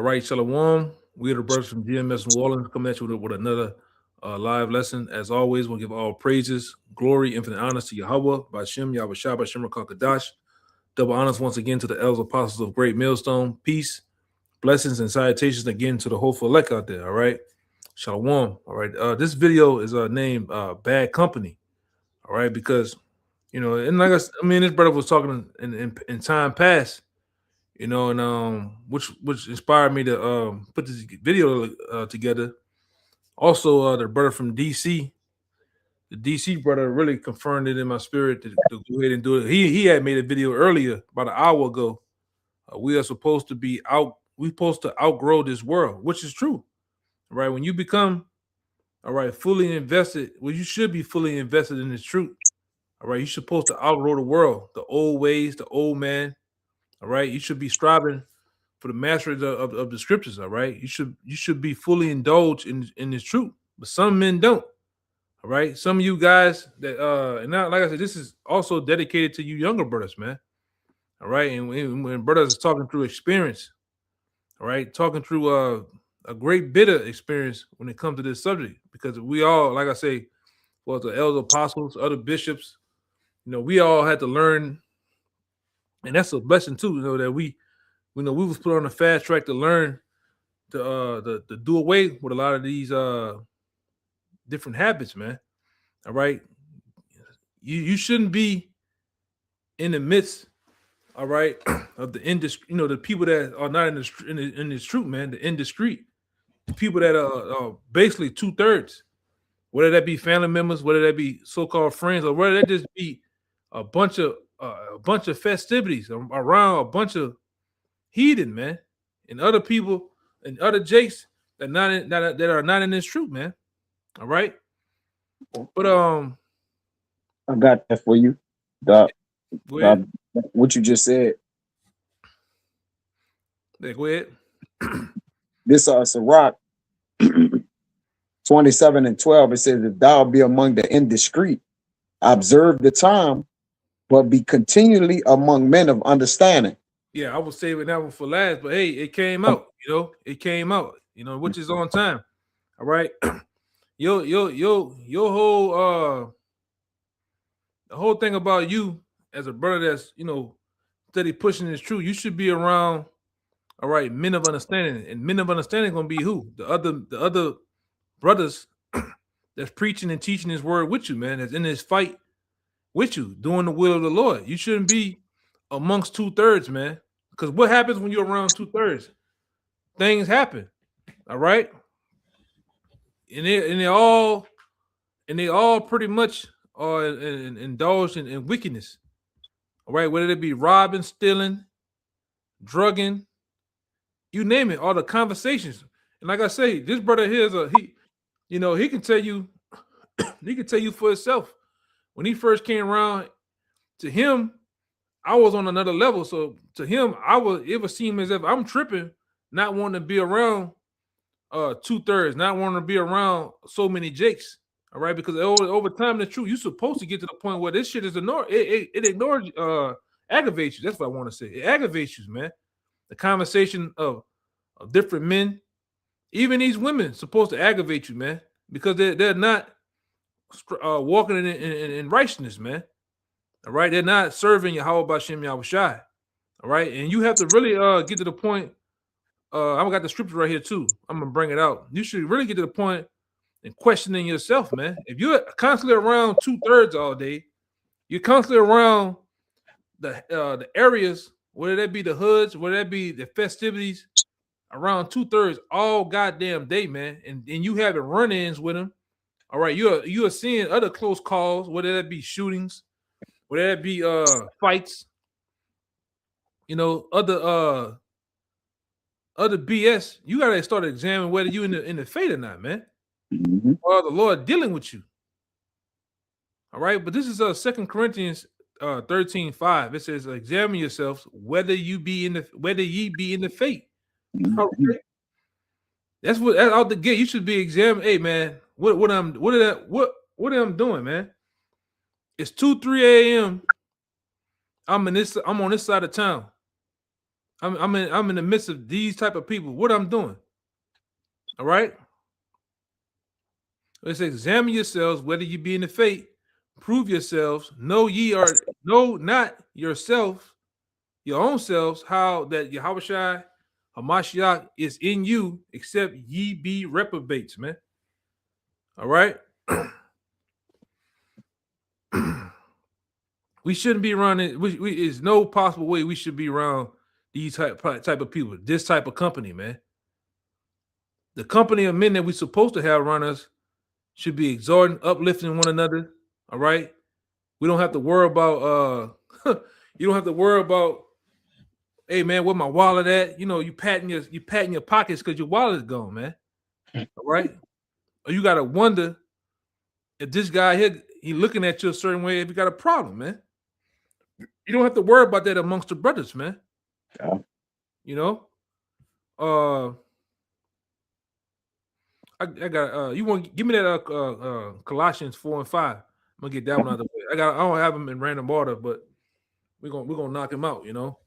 All right, Shalom. We are the brothers from GMS New Orleans coming at you with another live lesson. As always, we'll give all praises, glory, infinite honors to Yahweh, Bashem, Yahweh Shah, Bashem, Rakakadash. Double honors once again to the elders apostles of Great Millstone. Peace, blessings, and salutations again to the hopeful elect out there. All right, Shalom. All right, this video is named Bad Company. All right, because and like I mean, this brother was talking in time past. And which inspired me to put this video together. Also, the brother from DC, the DC brother, really confirmed it in my spirit to go ahead and do it. He had made a video earlier, about an hour ago. We are supposed to be out. We're supposed to outgrow this world, which is true, right? When you become, all right, fully invested, well, you should be fully invested in this truth. All right, you're supposed to outgrow the world, the old ways, the old man. All right, you should be striving for the mastery of the scriptures. All right, you should be fully indulged in this truth, but some men don't. All right, some of you guys that and now, like I said, this is also dedicated to you younger brothers, man. All right, and when brothers are talking through experience, all right, talking through a great bit of experience when it comes to this subject, because we all, like I say, well, the elder apostles, other bishops, we all had to learn, and that's a blessing too. That we was put on a fast track to learn to do away with a lot of these different habits, man. All right, you shouldn't be in the midst, all right, of the industry. The people that are not in this truth, man. The indiscreet, the people that are basically 2/3, whether that be family members, whether that be so-called friends, or whether that just be a bunch of festivities around a bunch of heathen, man, and other people and other jakes that are not in this truth, man. All right, but I got that for you. What you just said. Yeah, go ahead. This Sirach 27:12. It says, "If thou be among the indiscreet, observe the time, but be continually among men of understanding." Yeah, I was saving that one for last, but hey, it came out. It came out. Which is on time. All right. Your whole the whole thing about you as a brother that's steady pushing this truth, you should be around, all right, men of understanding. And men of understanding gonna be who? The other brothers that's preaching and teaching his word with you, man, that's in this fight with you, doing the will of the Lord. You shouldn't be amongst 2/3, man. Because what happens when you're around 2/3? Things happen. All right. And they all pretty much are indulged in wickedness. All right, whether it be robbing, stealing, drugging, you name it, all the conversations. And like I say, this brother here is he can tell you, he can tell you for himself. When he first came around, to him, I was on another level. So to him, it would seem as if I'm tripping, not wanting to be around 2/3, not wanting to be around so many jakes. All right, because over time, the truth, you're supposed to get to the point where this shit is ignored. It ignores, aggravates you. That's what I want to say. It aggravates you, man. The conversation of different men, even these women, supposed to aggravate you, man, because they're not walking in righteousness, man. All right, they're not serving Yahweh Bashem Yahweh Shai. All right, and you have to really get to the point. I've got the scripture right here too. I'm gonna bring it out. You should really get to the point and questioning yourself, man. If you're constantly around 2/3 all day, you're constantly around the areas, whether that be the hoods, whether that be the festivities, around 2/3 all goddamn day, man. And you having run-ins with them. All right, you are seeing other close calls, whether that be shootings, whether that be fights, other BS. You gotta start examining whether you in the faith or not, man. Or the Lord dealing with you. All right, but this is 2 Corinthians 13:5. It says, "Examine yourselves whether ye be in the faith." Okay. That's out the gate. You should be examining. Hey, man, what am I doing, man? It's 2-3 a.m. I'm on this side of town. I'm in the midst of these type of people. What I'm doing. All right. It says, examine yourselves whether you be in the faith. Prove yourselves. Know ye are not yourself, your own selves, how that Yahushua Hamashiach is in you, except ye be reprobates, man. All right. We shouldn't be around it. There's no possible way we should be around these type of people, this type of company, man. The company of men that we're supposed to have around us should be exhorting, uplifting one another. All right. We don't have to worry about you don't have to worry about, hey man, where my wallet at? You know, you patting your pockets because your wallet's gone, man. All right. Or you gotta wonder if this guy here, he looking at you a certain way, if you got a problem, man. You don't have to worry about that amongst the brothers, man. Yeah. You know, I got you want to give me that Colossians 4 and 5. I'm gonna get that one out of the way. I don't have them in random order, but we're gonna knock him out, you know.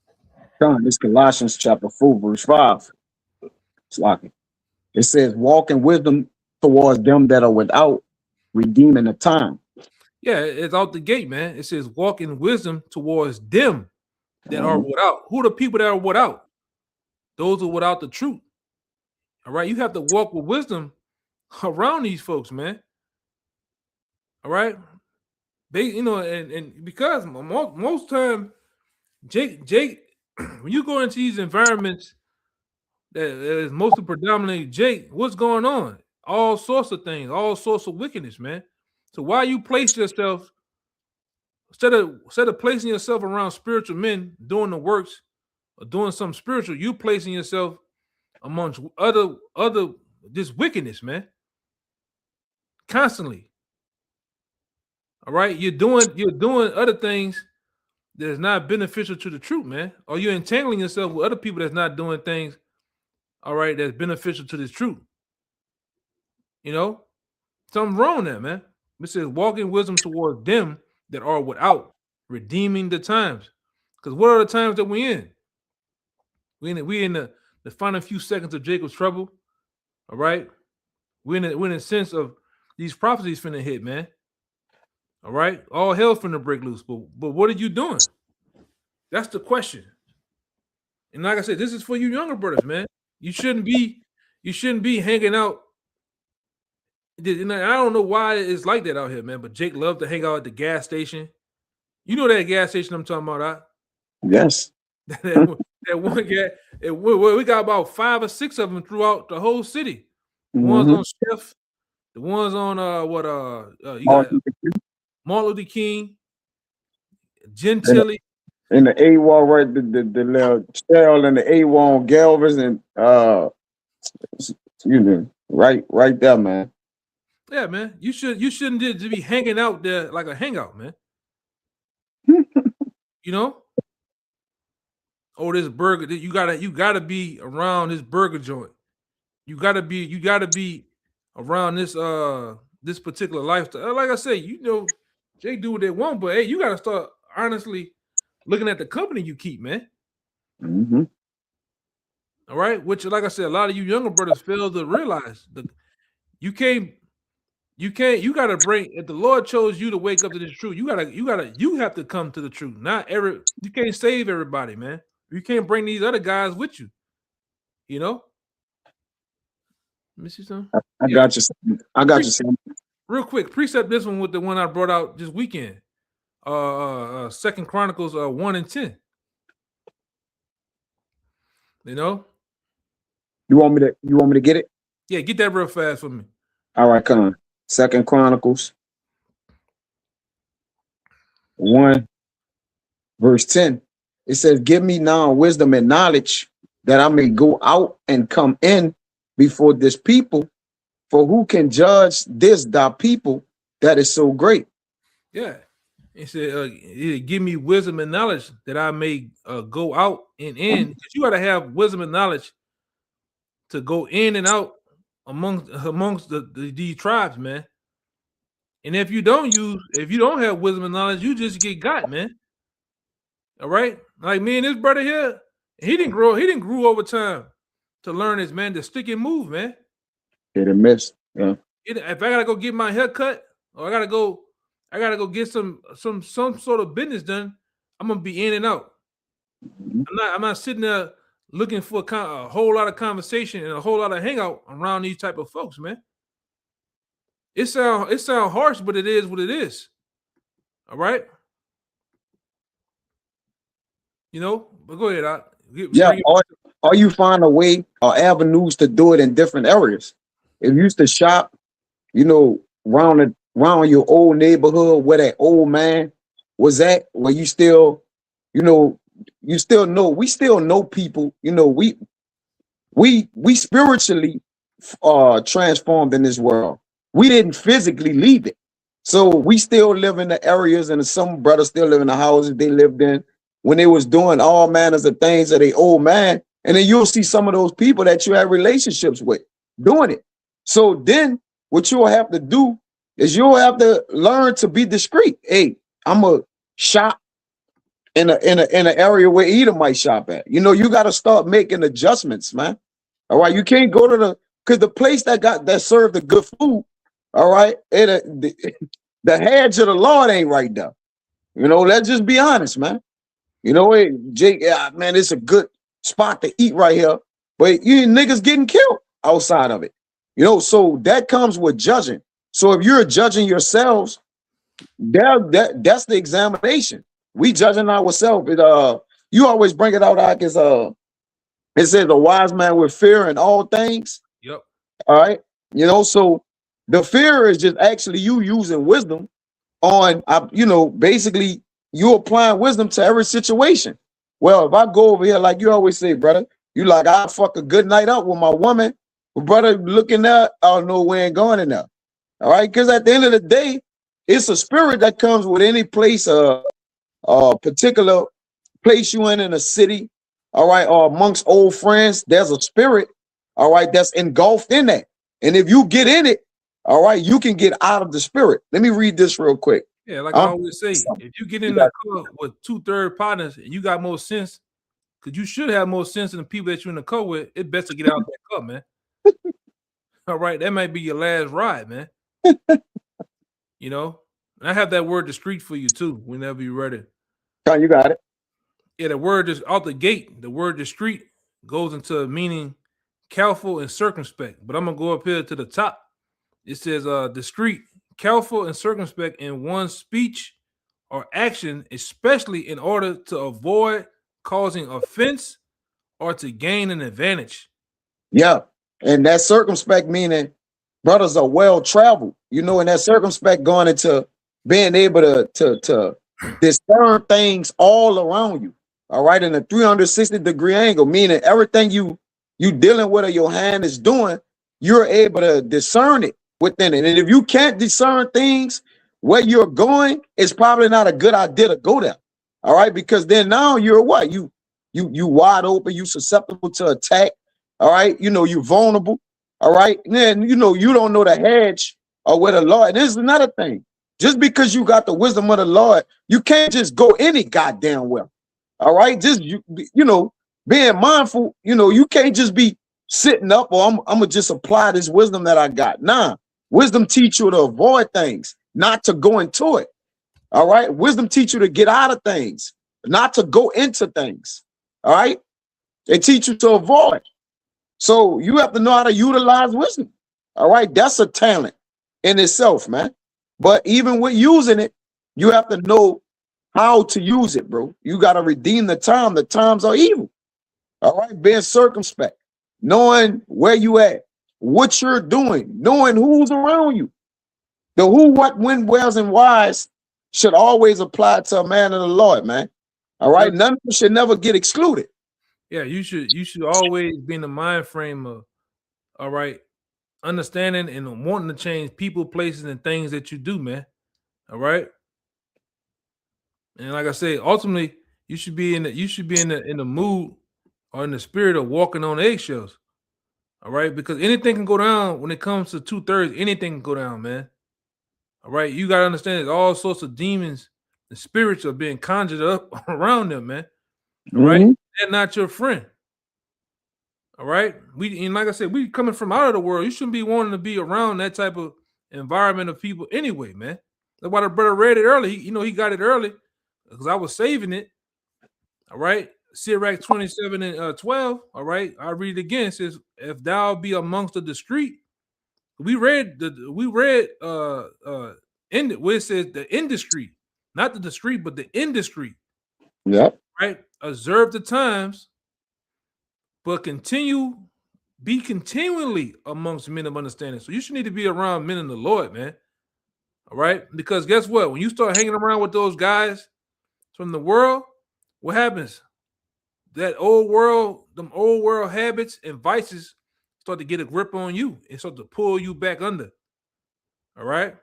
John, it's Colossians chapter 4, verse 5. It's like it says, walk in wisdom towards them that are without, redeeming the time. Yeah, it's out the gate, man. It says, walk in wisdom towards them that are without. Who are the people that are without? Those who are without the truth. All right, you have to walk with wisdom around these folks, man. All right, they, you know, and because most time, Jake, when you go into these environments that is mostly predominantly Jake, what's going on? All sorts of things, all sorts of wickedness, man. So why you place yourself instead of placing yourself around spiritual men doing the works or doing something spiritual, you placing yourself amongst other this wickedness, man. Constantly. All right, you're doing other things that is not beneficial to the truth, man. Or you're entangling yourself with other people that's not doing things, all right, that's beneficial to this truth. You know, something wrong there, man. It says, walk in wisdom towards them that are without, redeeming the times. Because what are the times that we're in? We in the final few seconds of Jacob's trouble. All right. We're in a sense of these prophecies finna hit, man. All right. All hell finna break loose. But what are you doing? That's the question. And like I said, this is for you younger brothers, man. You shouldn't be hanging out. And I don't know why it's like that out here, man. But Jake loved to hang out at the gas station. You know that gas station I'm talking about, right? Yes. that one gas. We got about 5 or 6 of them throughout the whole city. The ones on Chef, the ones on you got Martin Luther King, Gentilly. And the AWOL, right? The little shell and the AWOL on Galvez and you know, right there, man. Yeah, man. You shouldn't just be hanging out there like a hangout, man. You know? Oh, this burger. You gotta be around this burger joint. You gotta be around this particular lifestyle. Like I say, you know, they do what they want, but hey, you gotta start honestly looking at the company you keep, man. All right, which, like I said, a lot of you younger brothers fail to realize that you gotta bring, if the Lord chose you to wake up to this truth, you have to come to the truth. You can't save everybody, man. You can't bring these other guys with you. You know? Let me see something. I got you. Real quick, precept this one with the one I brought out this weekend. 2 Chronicles 1 and 10. You know? You want me to get it? Yeah, get that real fast for me. All right, come on. 2 Chronicles 1 verse 10. It says, give me now wisdom and knowledge that I may go out and come in before this people. For who can judge this thy people that is so great? Yeah. It said, give me wisdom and knowledge that I may go out and in. Because you got to have wisdom and knowledge to go in and out amongst these tribes, man. And if you don't have wisdom and knowledge, you just get got, man. All right, like me and this brother here, He didn't grow. He didn't grow over time to learn this, man. To stick and move, man. Hit and miss. Yeah. If I gotta go get my hair cut, or I gotta go get some sort of business done, I'm gonna be in and out. I'm not sitting there looking for a whole lot of conversation and a whole lot of hangout around these type of folks, man. It sound harsh, but it is what it is. All right. You know, but go ahead. Yeah, or you find a way or avenues to do it in different areas. If you used to shop, you know, around your old neighborhood where that old man was at, where you still, you know, we still know people, you know, we spiritually transformed in this world. We didn't physically leave it. So we still live in the areas, and some brothers still live in the houses they lived in when they was doing all manners of things that they old man. And then you'll see some of those people that you have relationships with doing it. So then what you'll have to do is you'll have to learn to be discreet. Hey, I'm a shop in an area where Edom might shop at. You know, you got to start making adjustments, man. All right, you can't go to because the place that served the good food, all right, the hedge of the Lord ain't right there. You know, let's just be honest, man. You know, hey, Jake, man, it's a good spot to eat right here, but you niggas getting killed outside of it. You know, so that comes with judging. So if you're judging yourselves, that's the examination. We judging ourselves. You always bring it out like as it says a wise man with fear in all things. Yep. All right. You know, so the fear is just actually you using wisdom on, you know, basically you applying wisdom to every situation. Well, if I go over here, like you always say, brother, you like, I'll fuck a good night up with my woman. But brother, looking there, I don't know where ain't going in there. All right. Because at the end of the day, it's a spirit that comes with any place, particular place you in a city, all right, or amongst old friends, there's a spirit, all right, that's engulfed in that. And if you get in it, all right, you can get out of the spirit. Let me read this real quick. Yeah, like I always say, if you get in the car with 2/3 partners and you got more sense, because you should have more sense than the people that you're in the car with, it best to get out of that car, man. All right, that might be your last ride, man. You know, and I have that word discreet for you too, whenever you're ready. You got it. Yeah, the word is out the gate. The word discreet goes into meaning careful and circumspect. But I'm gonna go up here to the top. It says discreet, careful and circumspect in one's speech or action, especially in order to avoid causing offense or to gain an advantage. Yeah, and that circumspect meaning brothers are well traveled, you know, and that circumspect going into being able to discern things all around you. All right, in a 360-degree angle, meaning everything you dealing with or your hand is doing, you're able to discern it within it. And if you can't discern things where you're going, it's probably not a good idea to go there. All right, because then now you're what? You wide open, you susceptible to attack. All right, you know, you're vulnerable. All right, and then you know you don't know the hedge or where the Lord. And this is another thing. Just because you got the wisdom of the Lord, you can't just go any goddamn well. All right, just you know, being mindful. You know, you can't just be sitting up or I'm gonna just apply this wisdom that I got. Nah, wisdom teach you to avoid things, not to go into it. All right, wisdom teach you to get out of things, not to go into things. All right, they teach you to avoid. So you have to know how to utilize wisdom. All right, that's a talent in itself, man. But even with using it, you have to know how to use it, bro. You got to redeem the time. The times are evil. All right, being circumspect, knowing where you at, what you're doing, knowing who's around you. The who, what, when, where's, and whys should always apply to a man of the Lord, man. All right, none of them should never get excluded. Yeah, you should always be in the mind frame of, all right, understanding and wanting to change people, places, and things that you do, man. All right. And like I say, ultimately, you should be in the mood or in the spirit of walking on eggshells. All right, because anything can go down when it comes to 2/3. Anything can go down, man. All right, you gotta understand there's all sorts of demons and spirits are being conjured up around them, man. All right, They're not your friend. All right. And like I said, we coming from out of the world. You shouldn't be wanting to be around that type of environment of people anyway, man. That's why the brother read it early. He got it early because I was saving it. All right. Sirach 27 and 12. All right. I read it again. It says, if thou be amongst the discreet, we read in where it says the industry, not the discreet, but the industry. Yep. Right. Observe the times, but be continually amongst men of understanding. So you should need to be around men in the Lord, man. All right. Because guess what? When you start hanging around with those guys from the world, what happens? Them old world habits and vices start to get a grip on you and start to pull you back under. All right.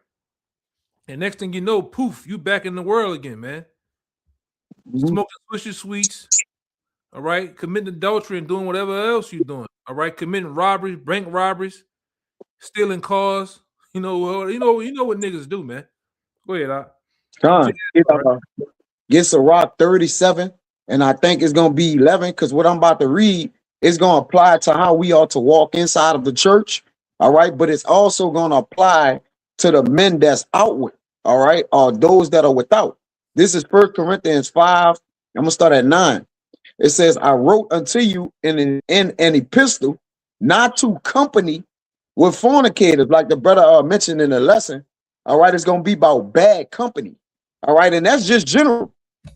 And next thing you know, poof, you back in the world again, man. Smoking Swisher Sweets. All right. Committing adultery and doing whatever else you're doing. All right. Committing robberies, bank robberies, stealing cars. You know what niggas do, man. Go ahead, Con, get Sirach 37, and I think it's gonna be 11, because what I'm about to read is gonna apply to how we ought to walk inside of the church. All right, but it's also gonna apply to the men that's outward. All right, or those that are without. This is 1 Corinthians 5. I'm gonna start at 9. It says, I wrote unto you in an epistle not to company with fornicators, like the brother mentioned in the lesson. All right, it's gonna be about bad company. All right, and that's just general.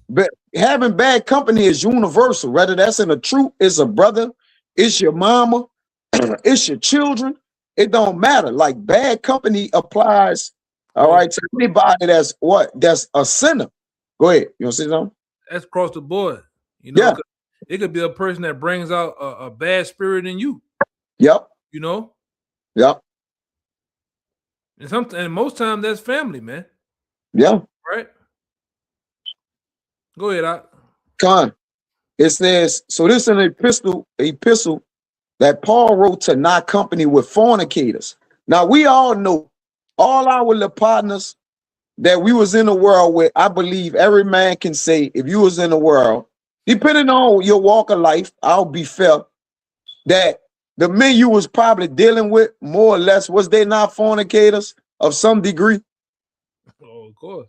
But having bad company is universal. Whether that's in a troop, it's a brother, it's your mama, it's your children. It don't matter. Like bad company applies. All right, to anybody that's a sinner. Go ahead. You want to say something? That's across the board. You know, yeah. It could be a person that brings out a bad spirit in you. Yep. You know. Yep. And most times that's family, man. Yeah. Right. Go ahead, Con. It says, so this is an epistle that Paul wrote to not company with fornicators. Now we all know, all our little partners that we was in the world with, I believe every man can say, if you was in the world, depending on your walk of life, I'll be fair, that the men you was probably dealing with, more or less, was they not fornicators of some degree? Oh, of course.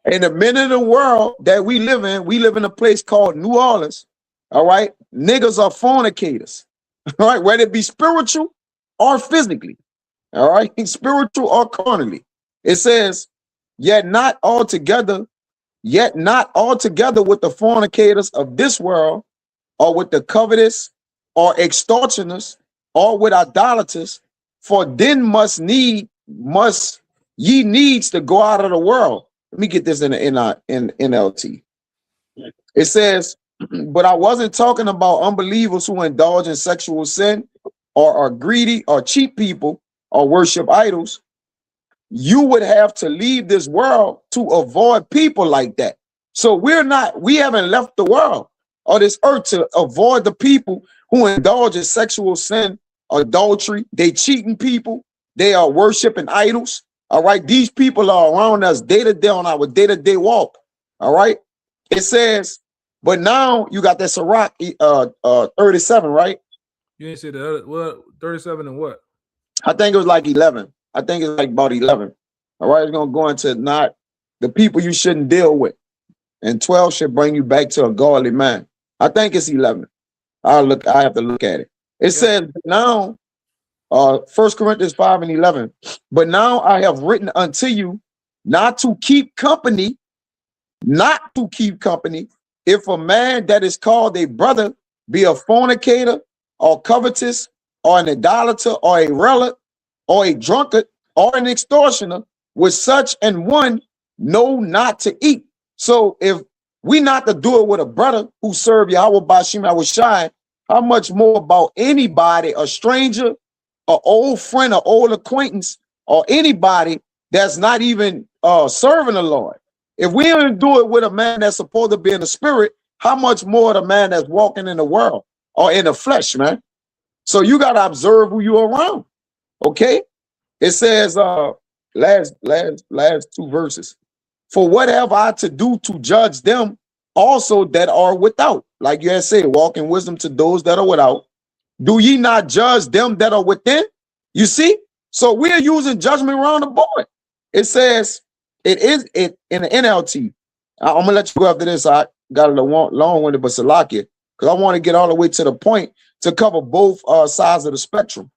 And the men in the world that we live in a place called New Orleans. All right. Niggas are fornicators. All right. Whether it be spiritual or physically. All right. Spiritual or carnally. It says, yet not altogether with the fornicators of this world, or with the covetous, or extortioners, or with idolaters, for then must ye needs to go out of the world. Let me get this in NLT. It says, but I wasn't talking about unbelievers who indulge in sexual sin, or are greedy, or cheat people, or worship idols. You would have to leave this world to avoid people like that. So we haven't left the world or this earth to avoid the people who indulge in sexual sin, adultery. They cheating people. They are worshiping idols. All right. These people are around us day to day on our day-to-day walk. All right. It says, but now you got that Sirach 37, right? You ain't said the other, what, 37 and what? I think it was like 11. I think it's like about 11. All right. It's going to go into not the people you shouldn't deal with. And 12 should bring you back to a godly man. I think it's 11. I have to look at it. It says now, 1 Corinthians 5 and 11. But now I have written unto you not to keep company, if a man that is called a brother be a fornicator, or covetous, or an idolater, or a relicant, or a drunkard, or an extortioner, with such an one know not to eat. So if we not to do it with a brother who serve Yahweh Bashim Yahushai, how much more about anybody, a stranger, an old friend, an old acquaintance, or anybody that's not even serving the Lord? If we don't do it with a man that's supposed to be in the spirit, how much more the man that's walking in the world or in the flesh, man? So you got to observe who you're around. Okay. It says, last two verses. For what have I to do to judge them also that are without. Like you had said, walk in wisdom to those that are without. Do ye not judge them that are within? You see? So we are using judgment around the board. It says, it in the NLT. I'm gonna let you go after this. I got a little long-winded, but Salakia, because I want to get all the way to the point to cover both sides of the spectrum.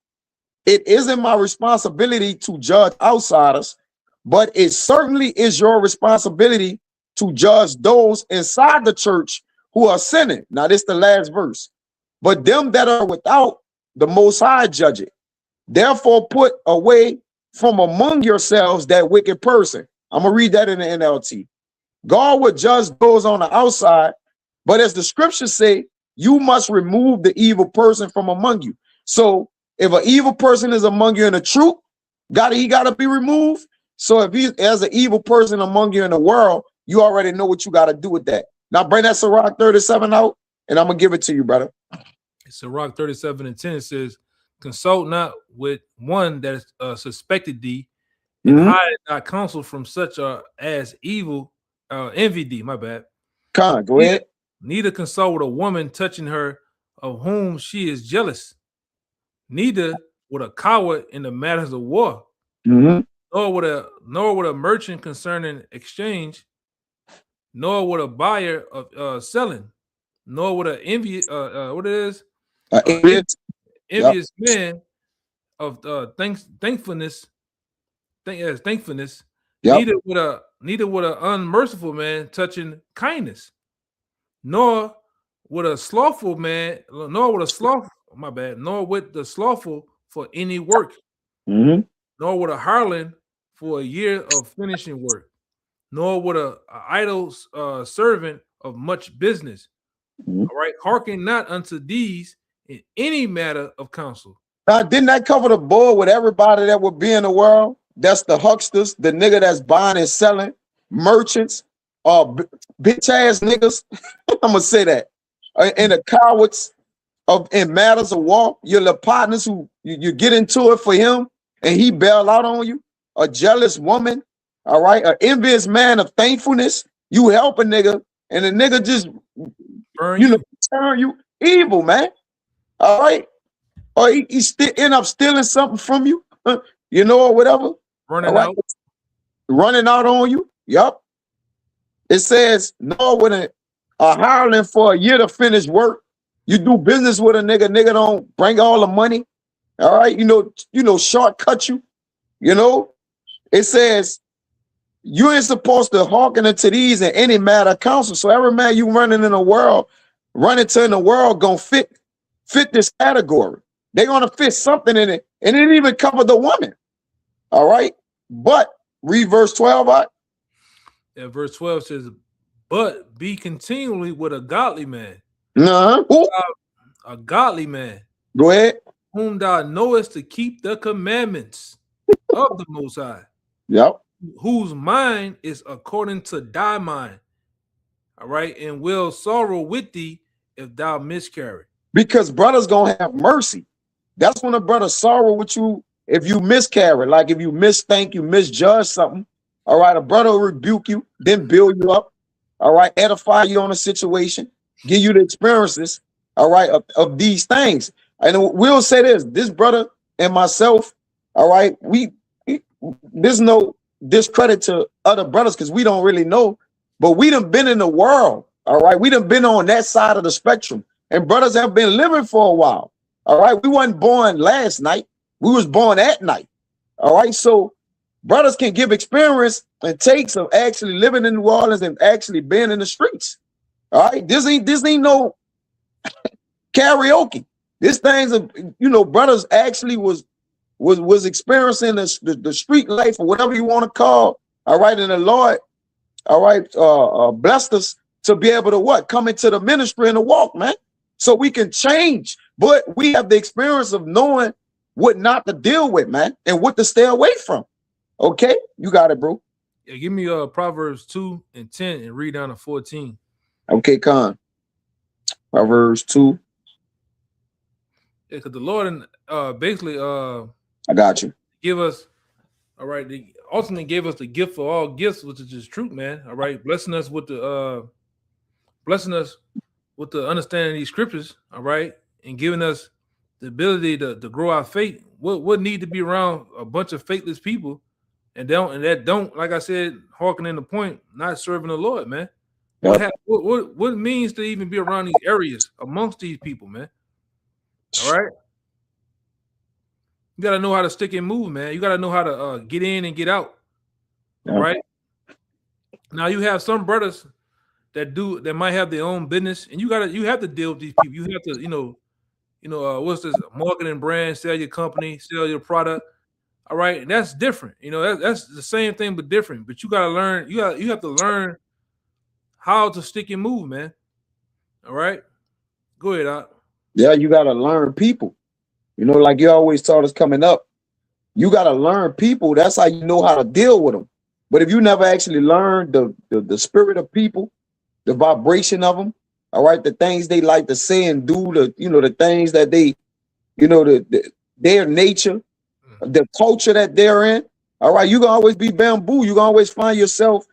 It isn't my responsibility to judge outsiders, but it certainly is your responsibility to judge those inside the church who are sinning. Now, this is the last verse. But them that are without, the Most High judge it. Therefore, put away from among yourselves that wicked person. I'm going to read that in the NLT. God would judge those on the outside, but as the scriptures say, you must remove the evil person from among you. So if an evil person is among you in the truth, he got to be removed. So if he as an evil person among you in the world, you already know what you got to do with that. Now bring that Sirach 37 out, and I'm going to give it to you, brother. Sirach 37:10, it says, consult not with one that suspected thee, and hide not counsel from such as evil envy thee. My bad. Go ahead. Neither consult with a woman touching her of whom she is jealous, neither with a coward in the matters of war, nor with a merchant concerning exchange, nor with a buyer of selling, nor with an envious envious man of thankfulness. Thankfulness. Neither with an unmerciful man touching kindness, nor with a slothful man, nor with the slothful for any work, nor with a harlot for a year of finishing work, nor with a idle servant of much business. All right, hearken not unto these in any matter of counsel. Didn't that cover the board with everybody that would be in the world? That's the hucksters, the nigga that's buying and selling, merchants, bitch ass niggas. I'm gonna say that, and the cowards in matters of war. Your little partners who you get into it for him, and he bail out on you. A jealous woman, all right, an envious man of thankfulness. You help a nigga, and the nigga just turn you evil, man. All right, or he still end up stealing something from you, or whatever. Running out on you. Yup. It says, no, with a hireling for a year to finish work. You do business with a nigga don't bring all the money. All right, shortcut you. It says you ain't supposed to hearken unto these in any matter of counsel. So every man you running in the world gonna fit this category. They're gonna fit something in it, and it didn't even cover the woman. All right, but read verse 12. Yeah, verse 12 says, but be continually with a godly man. A godly man. Go ahead. Whom thou knowest to keep the commandments of the Most High. Yep. Whose mind is according to thy mind. All right, and will sorrow with thee if thou miscarry. Because brother's gonna have mercy. That's when a brother sorrow with you if you miscarry, like if you misthink, you misjudge something. All right, a brother will rebuke you, then build you up. All right, edify you on a situation, give you the experiences. All right, of these things. And we'll say this brother and myself. All right, there's no discredit to other brothers because we don't really know, but we done been in the world. All right, we done been on that side of the spectrum, and brothers have been living for a while. All right, we wasn't born last night. We was born at night. All right, so brothers can give experience and takes of actually living in New Orleans and actually being in the streets. All right, this ain't no karaoke. This thing's brothers actually was experiencing the street life or whatever you want to call. All right, and the Lord, all right, blessed us to be able to come into the ministry and the walk, man, so we can change. But we have the experience of knowing what not to deal with, man, and what to stay away from. Okay, you got it, bro. Yeah, give me Proverbs 2:10 and read down to 14. Okay, Con. Proverbs 2. Yeah, because the Lord basically I got you. Give us, all right, they ultimately gave us the gift for all gifts, which is just truth, man. All right, blessing us with the blessing us with the understanding of these scriptures, all right, and giving us the ability to grow our faith. What need to be around a bunch of faithless people and that don't, like I said, harken in the point, not serving the Lord, man. Yep. What means to even be around these areas amongst these people, man? All right. You got to know how to stick and move, man. You got to know how to get in and get out. All Yeah. right. Now you have some brothers that might have their own business, and you have to deal with these people. You have to, what's this marketing brand, sell your company, sell your product. All right. And that's different. That's the same thing, but different. But you got to learn, you have to learn how to stick and move, man. All right. Go ahead, Doc. Yeah, you got to learn people. Like you always taught us coming up, you got to learn people. That's how you know how to deal with them. But if you never actually learn the spirit of people, the vibration of them, all right, the things they like to say and do, the things that they, their nature, the culture that they're in, all right, you can always be bamboo. You can always find yourself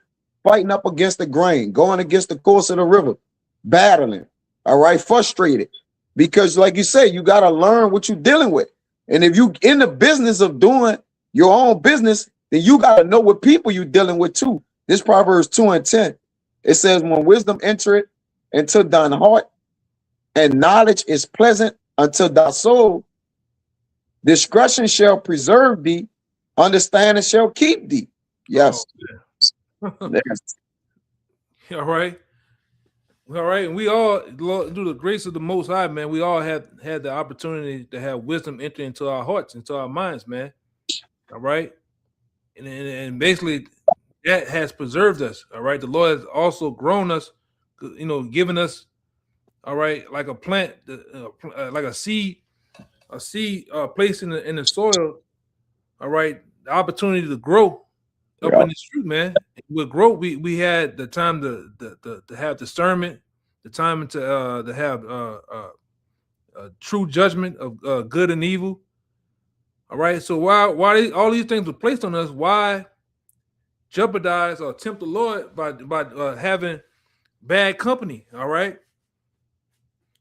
fighting up against the grain, going against the course of the river, battling, all right, frustrated. Because like you say, you got to learn what you're dealing with. And if you in the business of doing your own business, then you got to know what people you're dealing with too. This Proverbs 2:10, it says, when wisdom entereth into thine heart and knowledge is pleasant unto thy soul, discretion shall preserve thee, understanding shall keep thee. Yes. Oh, Yes. all right. All right, and we all, through the grace of the Most High, man, we all had the opportunity to have wisdom enter into our hearts, into our minds, man. All right, and basically that has preserved us. All right, the Lord has also grown us, given us, all right, like a plant, like a seed placed in the soil. All right, the opportunity to grow up in this truth, man. With growth, we had the time to have discernment, the time to have true judgment of good and evil. All right. So why all these things were placed on us? Why jeopardize or tempt the Lord by having bad company? All right.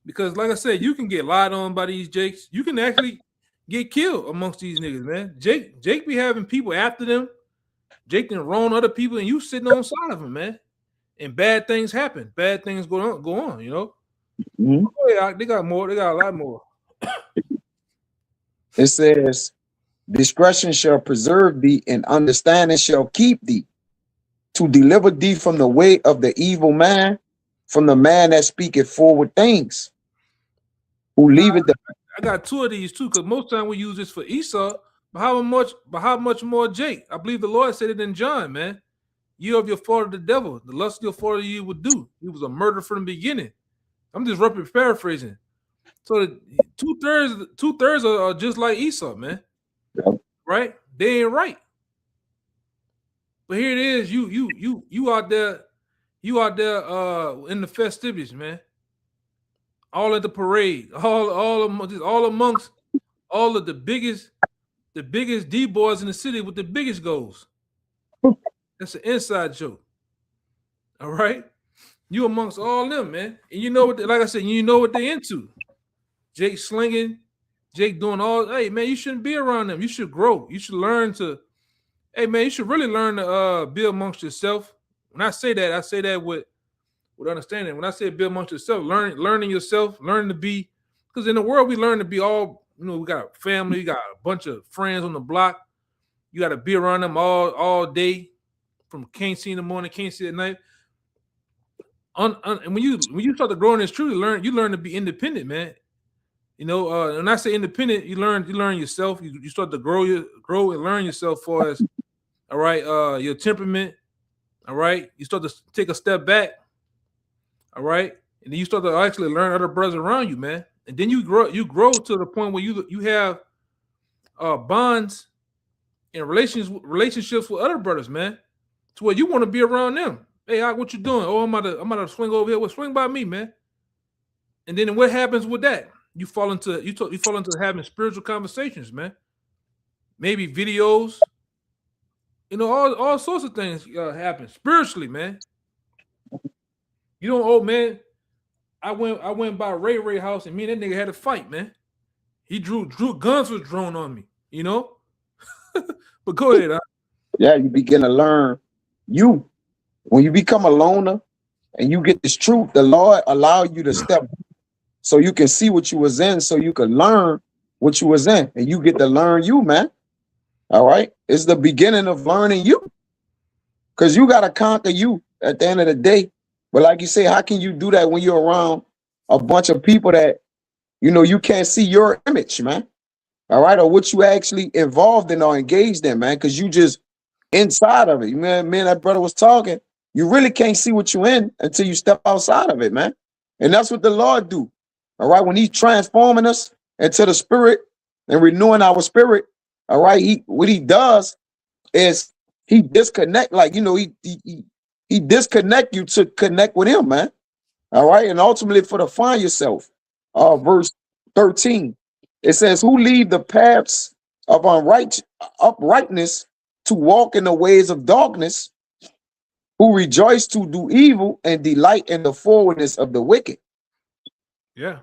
Because like I said, you can get lied on by these Jakes. You can actually get killed amongst these niggas, man. Jake be having people after them. Jake done wrong other people, and you sitting on side of them, man. And bad things happen. Bad things go on. Mm-hmm. Oh, yeah, they got more. They got a lot more. It says, discretion shall preserve thee, and understanding shall keep thee, to deliver thee from the way of the evil man, from the man that speaketh forward things, who leaveth the. I got two of these too, because most time we use this for Esau. But how much more Jake? I believe the Lord said it in John, man. You of your father the devil, the lust of your father you would do. He was a murderer from the beginning. I'm just roughly paraphrasing. So two-thirds are just like Esau, man. Yep. Right? They ain't right. But here it is, you out there in the festivities, man. All at the parade, all amongst all of the biggest D boys in the city with the biggest goals. That's an inside joke. All right, you amongst all them, man, and you know what? Like I said, you know what they into. Jake slinging, Jake doing all. Hey, man, you shouldn't be around them. You should grow. You should learn to. Hey, man, you should really learn to be amongst yourself. When I say that with understanding. When I say be amongst yourself, learning yourself, learning to be. Because in the world we learn to be all. We got a family, we got a bunch of friends on the block. You got to be around them all day. From can't see in the morning, can't see at night. And when you start to grow in this truth, you learn to be independent, man. When I say independent, you learn yourself. You start to grow and learn yourself for as all right, your temperament. All right, you start to take a step back. All right, and then you start to actually learn other brothers around you, man. And then you grow to the point where you have bonds and relationships with other brothers, man. To where you want to be around them. Hey, what you doing? Oh, I'm about to swing over here. Well, swing by me, man. And then what happens with that? You fall into having spiritual conversations, man. Maybe videos. All sorts of things happen spiritually, man. You know, old man. I went by Ray house and me and that nigga had a fight, man. He drew guns was drawn on me, you know. But go ahead. Yeah, you begin to learn you. When you become a loner and you get this truth, the Lord allow you to step so you can see what you was in, so you can learn what you was in, and you get to learn you, man. All right, it's the beginning of learning you, because you got to conquer you at the end of the day. But like you say, how can you do that when you're around a bunch of people that you can't see your image, man? All right, or what you actually involved in or engaged in, man, because you just inside of it. Man, that brother was talking. You really can't see what you're in until you step outside of it, man. And that's what the Lord do. All right, when He's transforming us into the Spirit and renewing our spirit, all right, what He does is He disconnect, like he disconnect you to connect with Him, man. All right, and ultimately for to find yourself. Verse 13, it says, "Who leave the paths of uprightness to walk in the ways of darkness, who rejoice to do evil and delight in the forwardness of the wicked." Yeah.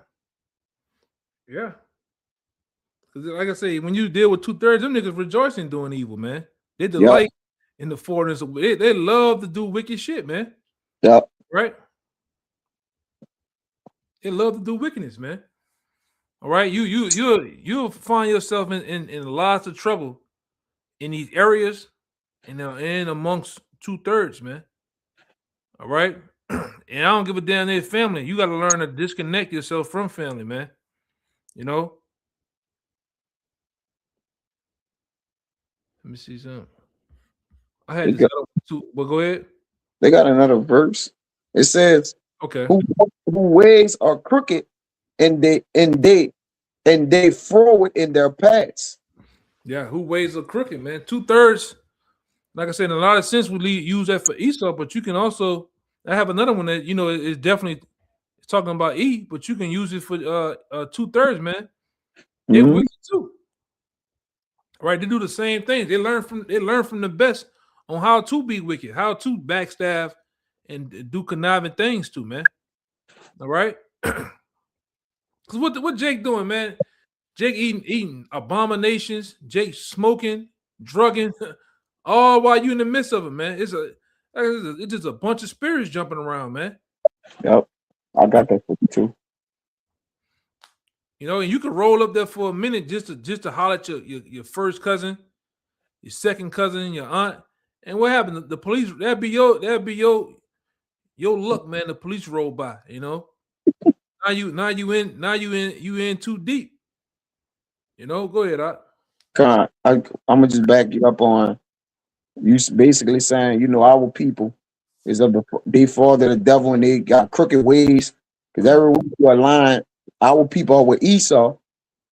Yeah. Because like I say, when you deal with 2/3, them niggas rejoice in doing evil, man. They delight in the forwardness of they love to do wicked shit, man. Yeah. Right? They love to do wickedness, man. All right. You'll find yourself in lots of trouble in these areas and in amongst 2/3, man. All right. And I don't give a damn their family. You got to learn to disconnect yourself from family, man. You know? Let me see something. I had this other too. Well, go ahead. They got another verse. It says, Okay. Who ways are crooked and they forward in their paths. Yeah, who ways are crooked, man. 2/3. Like I said, in a lot of sense, we use that for Esau, but you can also. I have another one that is definitely talking about E, but you can use it for 2/3, man. They wicked too. Right? They do the same thing. They learn from the best on how to be wicked, how to backstab and do conniving things too, man. All right. Because what Jake doing, man? Jake eating abominations, Jake smoking, drugging, all while you in the midst of it, man. It's just a bunch of spirits jumping around, man. Yep, I got that for you too. And you can roll up there for a minute just to holler at your first cousin, your second cousin, your aunt, and what happened? The police that'd be your luck, man. The police roll by, Now you in too deep. Go ahead, I'm gonna just back you up on you basically saying, our people is they fall to the devil and they got crooked ways. Because everywhere you align, our people are with Esau.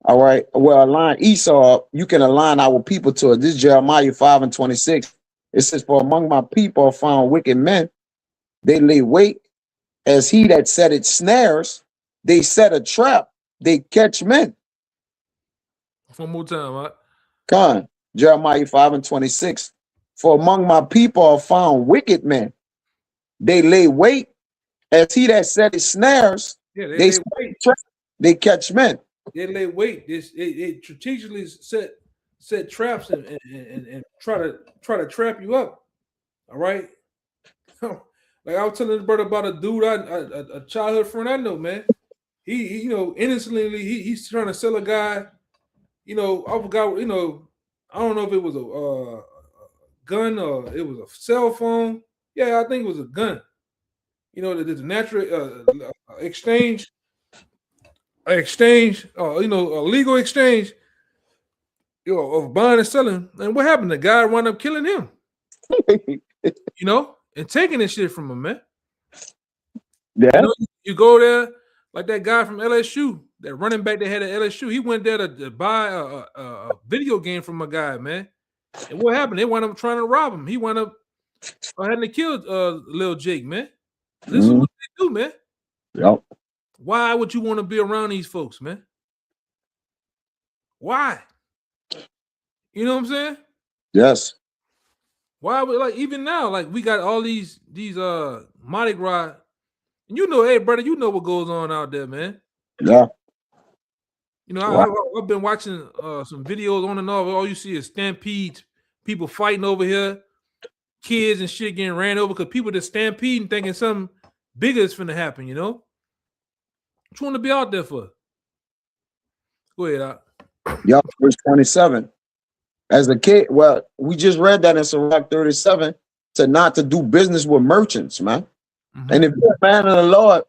All right. Well, align Esau, you can align our people to it. This is Jeremiah 5:26. It says, "For among my people are found wicked men. They lay wait as he that set it snares. They set a trap. They catch men." One more time, right? Con, Jeremiah 5:26. "For among my people are found wicked men. They lay wait as he that set it snares. Yeah, they set a trap. They catch men." They lay wait. They strategically set traps and try to trap you up. All right. Like I was telling this brother about a dude, a childhood friend I know, man. He innocently he's trying to sell a guy. I forgot. I don't know if it was a gun or it was a cell phone. Yeah, I think it was a gun. There's a natural exchange, a legal exchange, of buying and selling. And what happened? The guy wound up killing him. And taking this shit from him, man. Yeah. You go there like that guy from LSU, that running back that had at LSU. He went there to buy a video game from a guy, man. And what happened? They wound up trying to rob him. He wound up having to kill Lil Jake, man. This is what they do, man. Yep. Why would you want to be around these folks, man? Why? You know what I'm saying? Yes. Why would even now, we got all these Mardi Gras And you know, hey brother, you know what goes on out there, man. Yeah. You know, Wow. I've been watching some videos on and off. All you see is stampedes, people fighting over here, kids and shit getting ran over because people just stampeding thinking something bigger is finna happen, you know? What you want to be out there for? Go ahead, Doc. Yup, verse 27. As a kid, well, we just read that in Sirach 37 to not to do business with merchants, man. Mhm. And if you're a man of the Lord,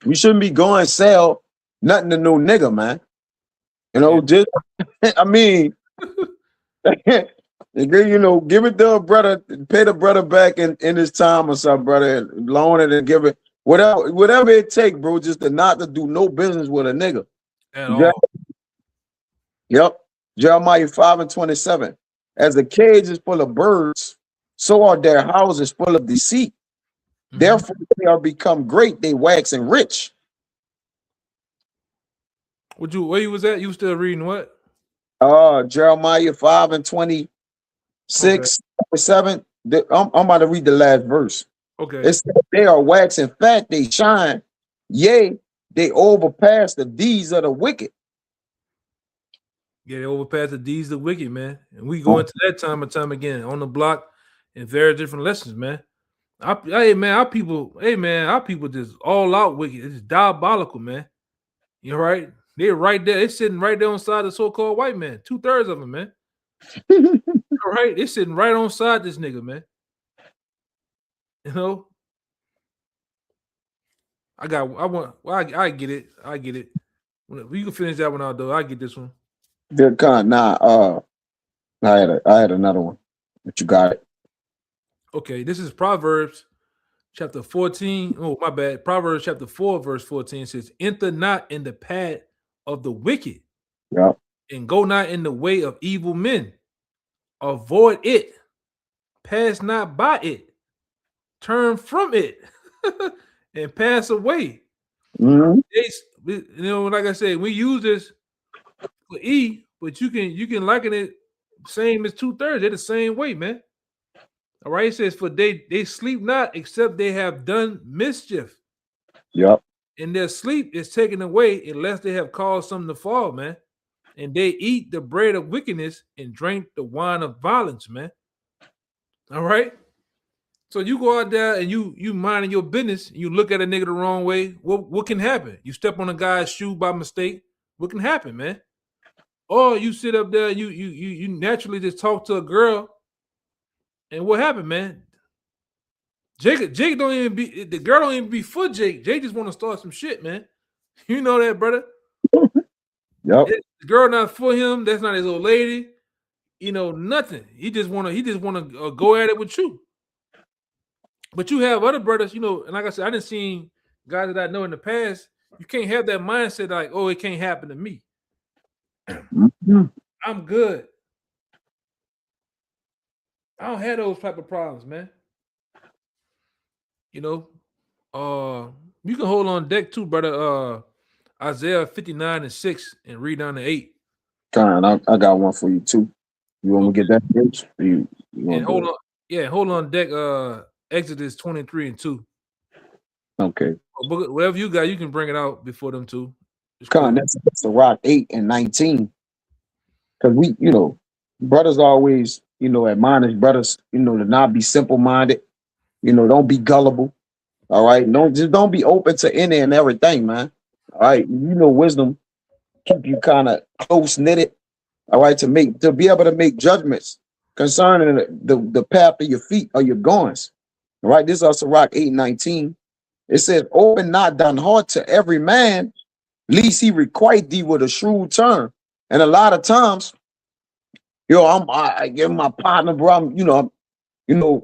you shouldn't be going sell nothing to no nigga, man. You know, just I mean, you know, give it to a brother, pay the brother back in his time or something, brother, loan it and give it whatever it take, bro, just to not to do no business with a nigga. At all. Yep. Jeremiah 5:27. As the cage is full of birds, so are their houses full of deceit. Mhm. Therefore, they are become great, they wax and rich. Where you was at? You still reading what? Jeremiah 5:26, 27. I'm about to read the last verse. Okay. It says, they are waxing fat, they shine. Yea, they overpass the deeds of the wicked. Yeah, they overpass the deeds of the wicked, man. And we go into that time and time again on the block in very different lessons, man. Our people just all out wicked. It's diabolical, man. You're right. They're right there. They're sitting right there on side the so-called white man. 2/3 of them, man. All right, they're sitting right on side this nigga, man. You know, I get it. I get it. You can finish that one out though. I get this one. Good con. Nah, I had another one, but you got it. Okay, this is Proverbs chapter 14. Oh, my bad. Proverbs chapter 4, verse 14 says, enter not in the path of the wicked, Yeah. and go not in the way of evil men. Avoid it. Pass not by it. Turn from it and pass away. Mm-hmm. You know, like I said, we use this for E, but you can liken it same as 2/3. They're the same way, man. All right, it says, for they sleep not except they have done mischief. Yep. And their sleep is taken away unless they have caused something to fall, man. And they eat the bread of wickedness and drink the wine of violence, man. All right. So you go out there and you minding your business, and you look at a nigga the wrong way. What can happen? You step on a guy's shoe by mistake. What can happen, man? Or you sit up there, you naturally just talk to a girl, and what happened, man? Jake don't even be the girl don't even be for Jake. Jake just want to start some shit, man. You know that, brother. Yep. The girl not for him. That's not his old lady. You know nothing. He just wanna go at it with you. But you have other brothers, you know, and like I said, I didn't see guys that I know in the past. You can't have that mindset like, oh, it can't happen to me. Mm-hmm. I'm good. I don't have those type of problems, man. You know, you can hold on deck too, brother. Isaiah 59:6 and read down to 8. Con, I got one for you too. You want me to get that first? You and hold on, hold on deck. Exodus 23:2. Okay. Whatever you got, you can bring it out before them two. Con, that's the Rock 8 and 19. Because we, you know, brothers always, you know, admonish brothers, you know, to not be simple-minded. You know, don't be gullible. All right. Don't be open to any and everything, man. All right. You know, wisdom keep you kind of close knitted. All right, to be able to make judgments concerning the path of your feet or your goings. All right. This is also Rock 8:19. It says, open not thine heart to every man, lest he requite thee with a shrewd turn. And a lot of times, I give my partner, bro. I'm,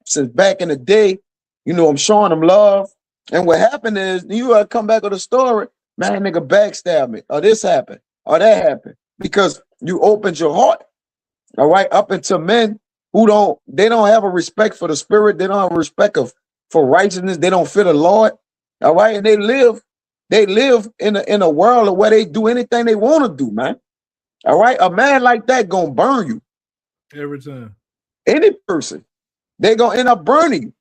since back in the day, I'm showing them love. And what happened is, you come back with a story, man, nigga backstab me, or this happened, or that happened, because you opened your heart, all right, up into men who don't have a respect for the spirit, they don't have a respect for righteousness, they don't fear the Lord, all right, and they live in a world where they do anything they want to do, man. All right, a man like that gonna burn you every time. Any person, they gonna end up burning you.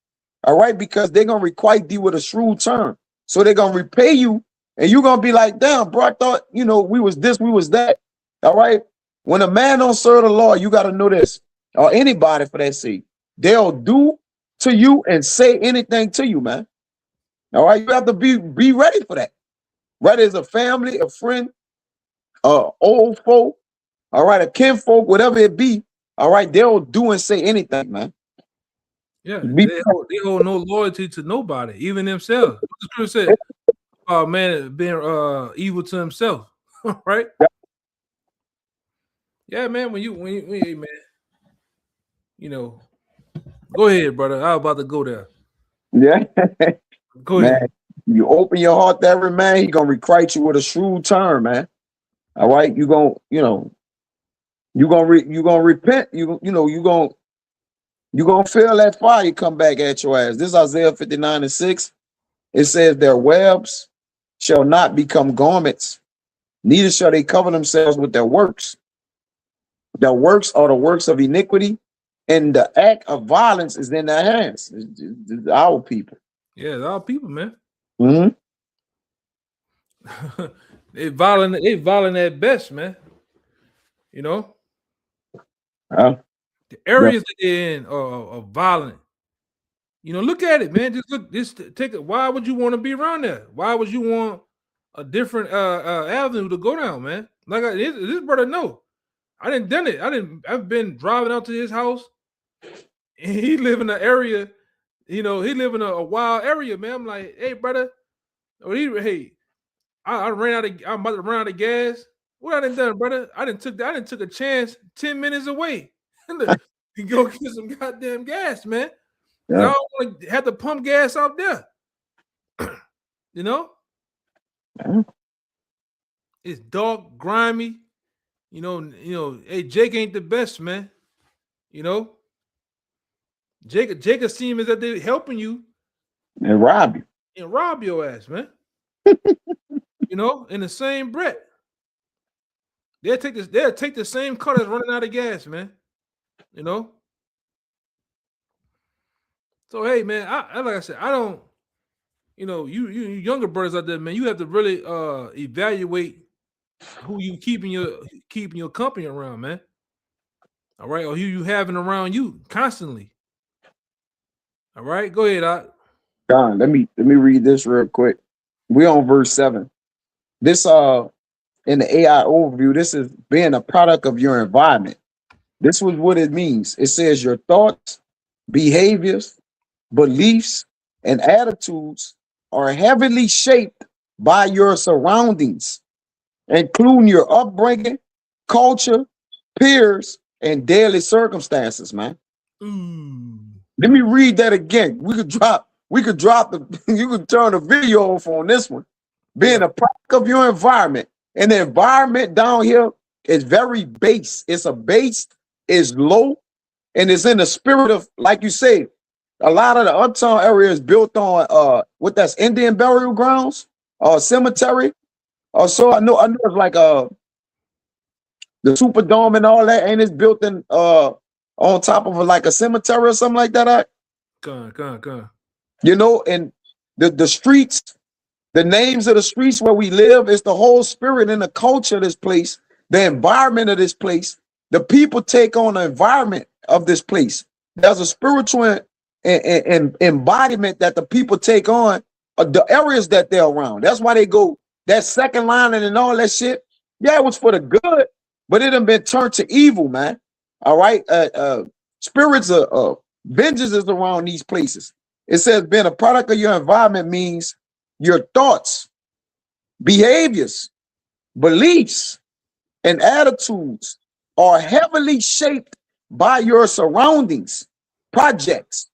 All right, because they're gonna requite thee with a shrewd term. So they're gonna repay you, and you're gonna be like, damn, bro, I thought we was this, we was that. All right. When a man don't serve the law, you gotta know this, or anybody for that sake, they'll do to you and say anything to you, man. All right, you have to be ready for that. Whether it's a family, a friend, old folk, all right, a kinfolk, whatever it be, all right, they'll do and say anything, man. Yeah, they hold no loyalty to nobody, even themselves. What the scripture said, man being evil to himself, right? Yeah, man. When you hey, man, go ahead, brother. I was about to go there. Yeah. Go man, ahead. you open your heart to every man, he gonna requite you with a shrewd term, man. All right, you gonna repent. You gonna feel that fire come back at your ass. This is Isaiah 59:6. It says, their webs shall not become garments, neither shall they cover themselves with their works. Their works are the works of iniquity, and the act of violence is in their hands. It's our people. Yeah, it's our people, man. Mm-hmm. They violent at best, man. The areas that they're in are violent. Look at it, man. Just take it. Why would you want to be around there? Why would you want a different avenue to go down, man? Like this brother, no, I didn't done it. I've been driving out to his house, and he live in an area. He live in a wild area, man. I'm like, hey, brother, I'm about to run out of gas. What I done, brother? I didn't took a chance 10 minutes away to go get some goddamn gas, man. Yeah. I don't want to have to pump gas out there. It's dark, grimy. Hey, Jake ain't the best, man. Jake seems that they're helping you and rob your ass, man. In the same breath. They'll take the same car that's running out of gas, man. So hey, man, I like I said, I don't, you younger brothers out there, man, you have to really evaluate who you keeping your company around, man. All right, or who you having around you constantly. All right, go ahead, Doc. John, let me read this real quick. We're on verse 7. This in the AI overview, this is being a product of your environment. This was what it means. It says your thoughts, behaviors, beliefs, and attitudes are heavily shaped by your surroundings, including your upbringing, culture, peers, and daily circumstances, man. Let me read that again. We could drop you could turn the video off on this one. Being a product of your environment. And the environment down here is very base. It's a base, is low, and it's in the spirit of, like you say, a lot of the uptown area is built on that's Indian burial grounds or cemetery. So I know it's like the Superdome and all that, and it's built in on top of like a cemetery or something like that. Come. And the streets, the names of the streets where we live, is the whole spirit and the culture of this place, the environment of this place. The people take on the environment of this place. There's a spiritual embodiment that the people take on the areas that they're around. That's why they go that second line and all that shit. Yeah, it was for the good, but it done been turned to evil, man. All right. Spirits of vengeance is around these places. It says being a product of your environment means your thoughts, behaviors, beliefs, and attitudes are heavily shaped by your surroundings, projects,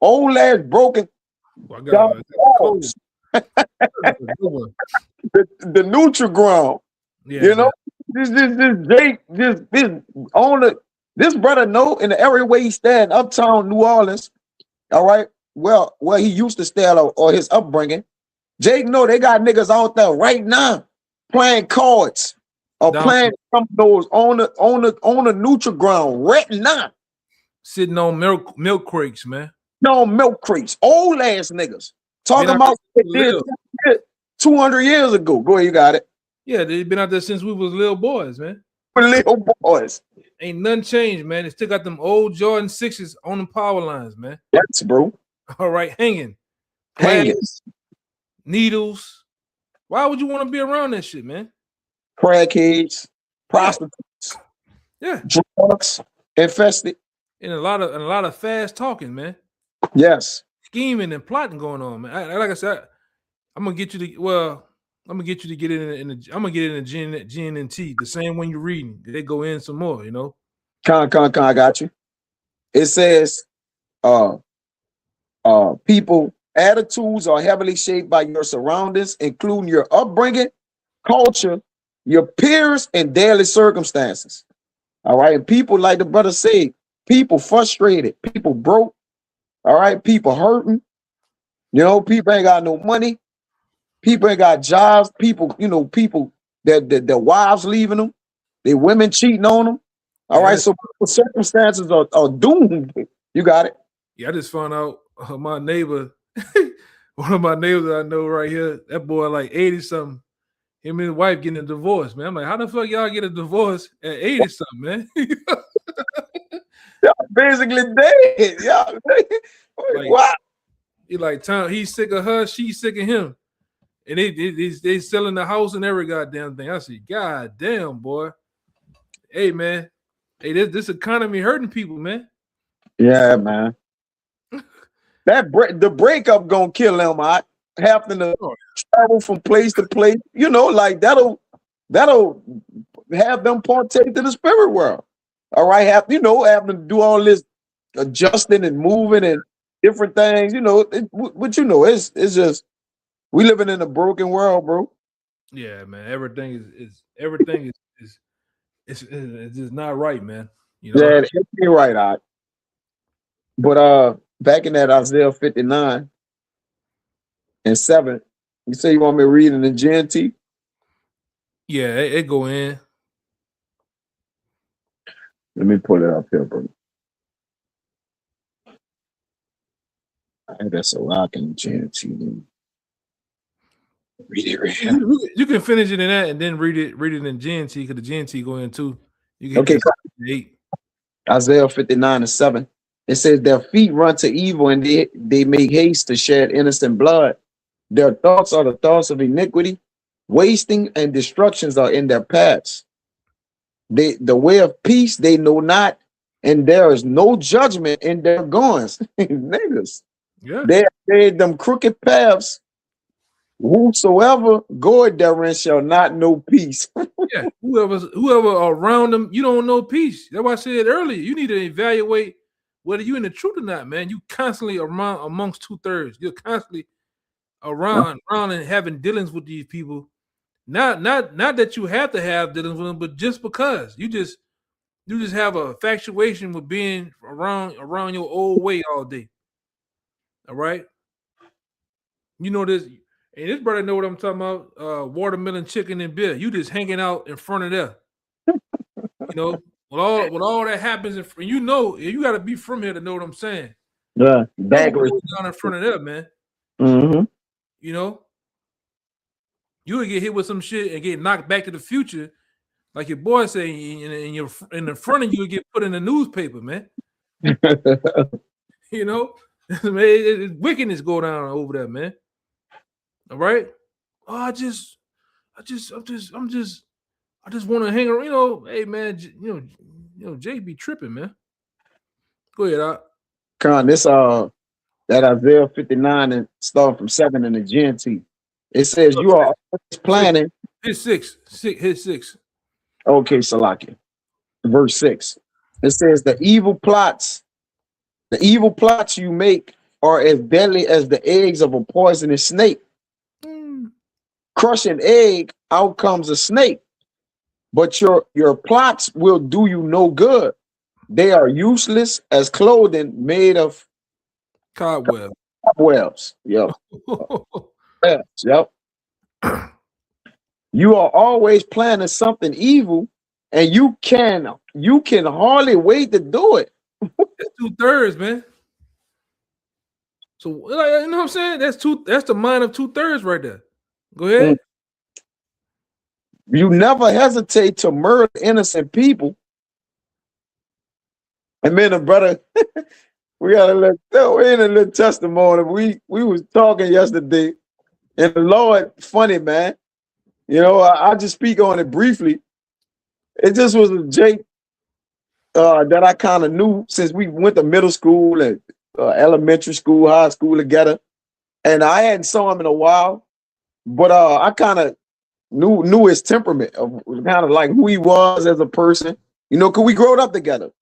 old ass broken the neutral ground. Yeah, this brother know in the area where he stayed, uptown New Orleans. All right, well, where he used to stay or his upbringing. Jake know they got niggas out there right now playing cards or playing some of those on the neutral ground right now, sitting on milk crates, man. No milk crates, old ass niggas. Talking Been out about there they since did 200 years ago. Go ahead, you got it. yeah, they've been out there since we was little boys, man. For little boys. Ain't nothing changed, man. They still got them old Jordan 6s on the power lines, man. Yes, bro. All right, hanging. Hanging. Glass, needles. Why would you want to be around that shit, man? Crackheads, prostitutes, Yeah. drugs, infested. And a lot of fast talking, man. Yes. Scheming and plotting going on, man. Like I said, I'm gonna get you to get in the I'm gonna get in the GNT, the same one you're reading. They go in some more, you know. I got you. It says people attitudes are heavily shaped by your surroundings, including your upbringing, culture, your peers, and daily circumstances. All right. And people, like the brother said, people frustrated, people broke. All right, people hurting. You know, people ain't got no money. People ain't got jobs. People, you know, people that their wives leaving them, their women cheating on them. All right, so circumstances are doomed. You got it. Yeah, I just found out my neighbor, one of my neighbors I know right here, that boy like 80 something. Him and his wife getting a divorce, man. I'm like, how the fuck y'all get a divorce at 80 something, man? Y'all basically dead. Y'all, like, wow. He like Tom, he's sick of her, she's sick of him. And they selling the house and every goddamn thing. I say, God damn, boy. Hey, man. Hey, this economy hurting people, man. Yeah, man. The breakup gonna kill them. I having to travel from place to place. You know, like that'll have them partake to the spirit world. All right, having to do all this adjusting and moving and different things. You know, but you know, it's just we living in a broken world, bro. Yeah, man. Everything is just not right, man. You know? Yeah, you're right, I. But back in that Isaiah 59 and 7, you say you want me to read in the GNT? Yeah, it go in. Let me pull it up here, bro. That's a rock in the GNT. Read it right here. You can finish it in that and then read it in GNT because the GNT go in too. You can okay. 8. Isaiah 59 and 7. It says their feet run to evil and they make haste to shed innocent blood. Their thoughts are the thoughts of iniquity. Wasting and destructions are in their paths. The way of peace they know not, and there is no judgment in their goings. Niggas. Yeah. They have made them crooked paths. Whosoever goeth therein shall not know peace. Yeah, whoever around them, you don't know peace. That's why I said earlier, you need to evaluate whether you're in the truth or not, man. You constantly around amongst 2/3. You're constantly around and having dealings with these people. Not that you have to have dealings with them, but just because you just have a infatuation with being around your old way all day. All right. You know this. And this brother know what I'm talking about. Watermelon, chicken, and beer. You just hanging out in front of there. You know, when all that happens, and you know, you got to be from here to know what I'm saying. Yeah, down in front of there, man. Mm-hmm. You know, you would get hit with some shit and get knocked back to the future, like your boy say, in the front of you would get put in the newspaper, man. You know, wickedness go down over there, man. All right. Oh, I just want to hang around. You know, hey man, you know, Jay be tripping, man. Go ahead, Doc. Con, this that Isaiah 59 and start from 7 in the GNT. It says you are always planning. Hit 6. Hit 6. Okay, Salaki. Verse 6. It says the evil plots you make are as deadly as the eggs of a poisonous snake. Crush an egg, out comes a snake. But your plots will do you no good. They are useless as clothing made of cobwebs. Yep. Yep. You are always planning something evil, and you can hardly wait to do it. It's 2/3, man. So like, you know what I'm saying? That's the mind of 2/3 right there. Go ahead. You never hesitate to murder innocent people. And man, a brother, we got a little testimony. We was talking yesterday, and the Lord, funny man. You know, I just speak on it briefly. It just was a Jake that I kind of knew since we went to middle school and elementary school, high school together, and I hadn't saw him in a while, but I kind of knew his temperament, of kind of like who he was as a person. You know, cause we growed up together,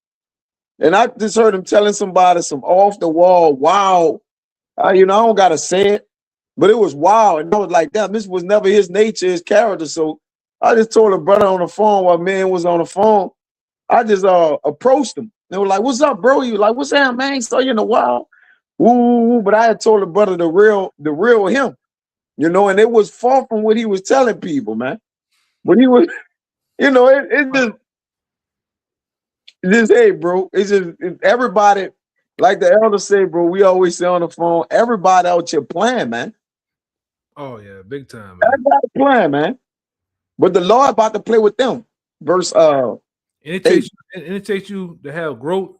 and I just heard him telling somebody some off the wall, wow. You know, I don't gotta say it, but it was wild, and I was like, damn, this was never his nature, his character. So I just told a brother on the phone while man was on the phone. I just approached him. They were like, "What's up, bro?" You like, "What's up, man? Saw you in a while." Ooh, but I had told the brother the real him, you know, and it was far from what he was telling people, man. But he was, you know, it just hey, bro. Everybody, like the elder say, bro. We always say on the phone, everybody out here playing, man. Oh yeah, big time, man. Everybody playing, man. But the Lord about to play with them. Verse And it takes you to have growth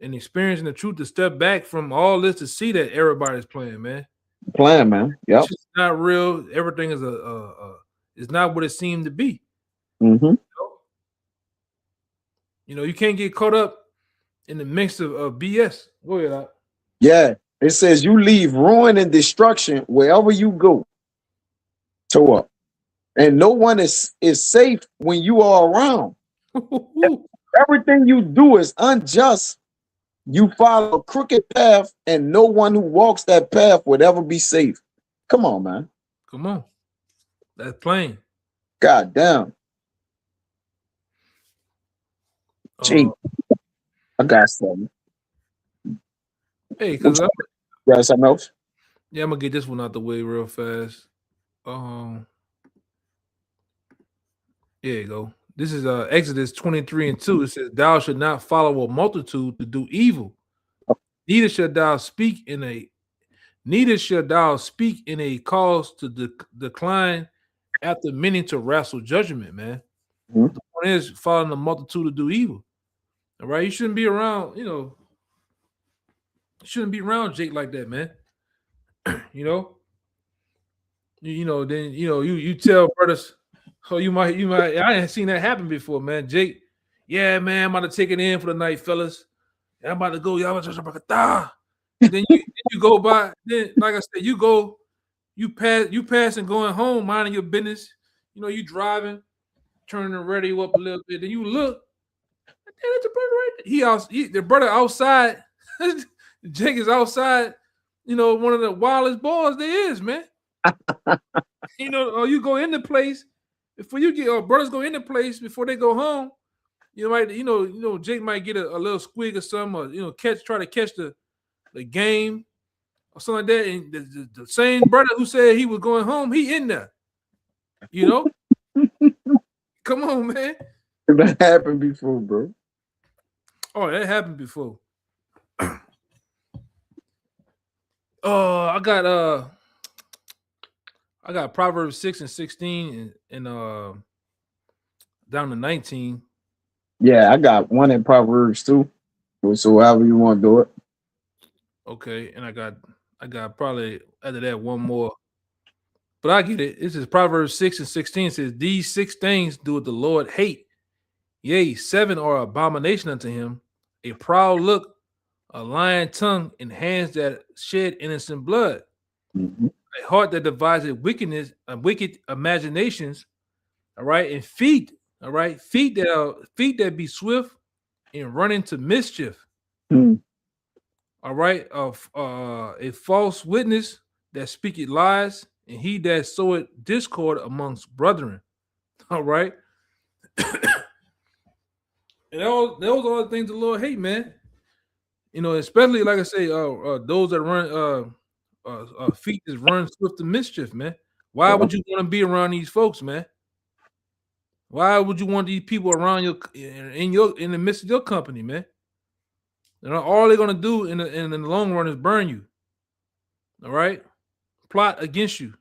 and experiencing the truth to step back from all this to see that everybody's playing, man. playing, man. Yep. It's just not real. Everything is is not what it seemed to be. Mm-hmm. You know, you can't get caught up in the mix of BS. Go ahead, Doc. Yeah. It says you leave ruin and destruction wherever you go. So and no one is safe when you are around. Everything you do is unjust. You follow a crooked path, and no one who walks that path would ever be safe. Come on, man. Come on. That's plain. God damn. Gee, I got something. Hey, because got something else? Yeah, I'm gonna get this one out the way real fast. Here you go. This is Exodus 23:2. It says, "Thou should not follow a multitude to do evil, neither shalt thou speak in a cause to decline after many to wrestle judgment." Man, the point is following the multitude to do evil. All right, you shouldn't be around. You know, you shouldn't be around Jake like that, man. You know, then you tell brothers. Oh, you might. I ain't seen that happen before, man. Jake, yeah, man, I'm about to take it in for the night, fellas. I'm about to go. Then you go by. Then, like I said, you pass and going home, minding your business. You know, you driving, turning the radio up a little bit. Then you look. That's the brother right there. The brother outside. Jake is outside. You know, one of the wildest boys there is, man. You know, or you go in the place. Before you get brothers go in the place before they go home, you might Jake might get a little squig or something, or try to catch the game or something like that. And the same brother who said he was going home, he in there. You know, come on, man. That happened before, bro. Oh, that happened before. I got Proverbs 6:16 and down to 19. Yeah, I got one in Proverbs too. So however you want to do it. Okay, and I got probably after that one more. But I get it. This is Proverbs 6:16. It says, "These 6 things doeth the Lord hate. Yea, 7 are abomination unto him: a proud look, a lying tongue, and hands that shed innocent blood. Mm-hmm. A heart that devises wickedness and wicked imaginations." All right, and feet. All right, feet that be swift and run into mischief. Mm-hmm. All right, a false witness that speaketh lies, and he that soweth discord amongst brethren. All right, and those are the things the Lord hate, man. You know, especially like I say, those that run feet that run swift to mischief, man. Why would you want to be around these folks, man? Why would you want these people around in the midst of your company, man? You know, all they're gonna do in the long run is burn you. all right, plot against you.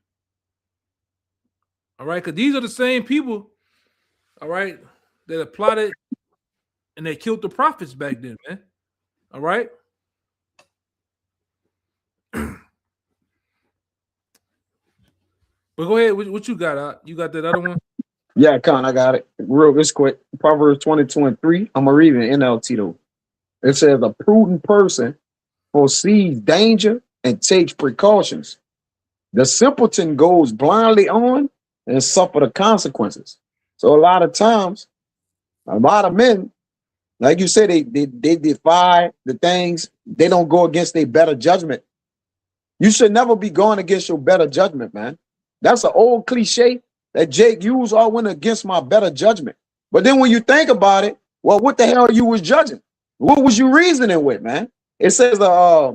All right, because these are the same people, all right, that have plotted and they killed the prophets back then, man. All right. But go ahead. What you got? You got that other one? Yeah, Con, I got it. It's quick. Proverbs 22:3. I'm gonna read it in NLT though. It says, a prudent person foresees danger and takes precautions. The simpleton goes blindly on and suffer the consequences. So a lot of times, a lot of men, like you said, they defy the things. They don't go against their better judgment. You should never be going against your better judgment, man. That's an old cliche that Jake used. I went against my better judgment. But then when you think about it, well, what the hell you was judging? What was you reasoning with, man? It says, I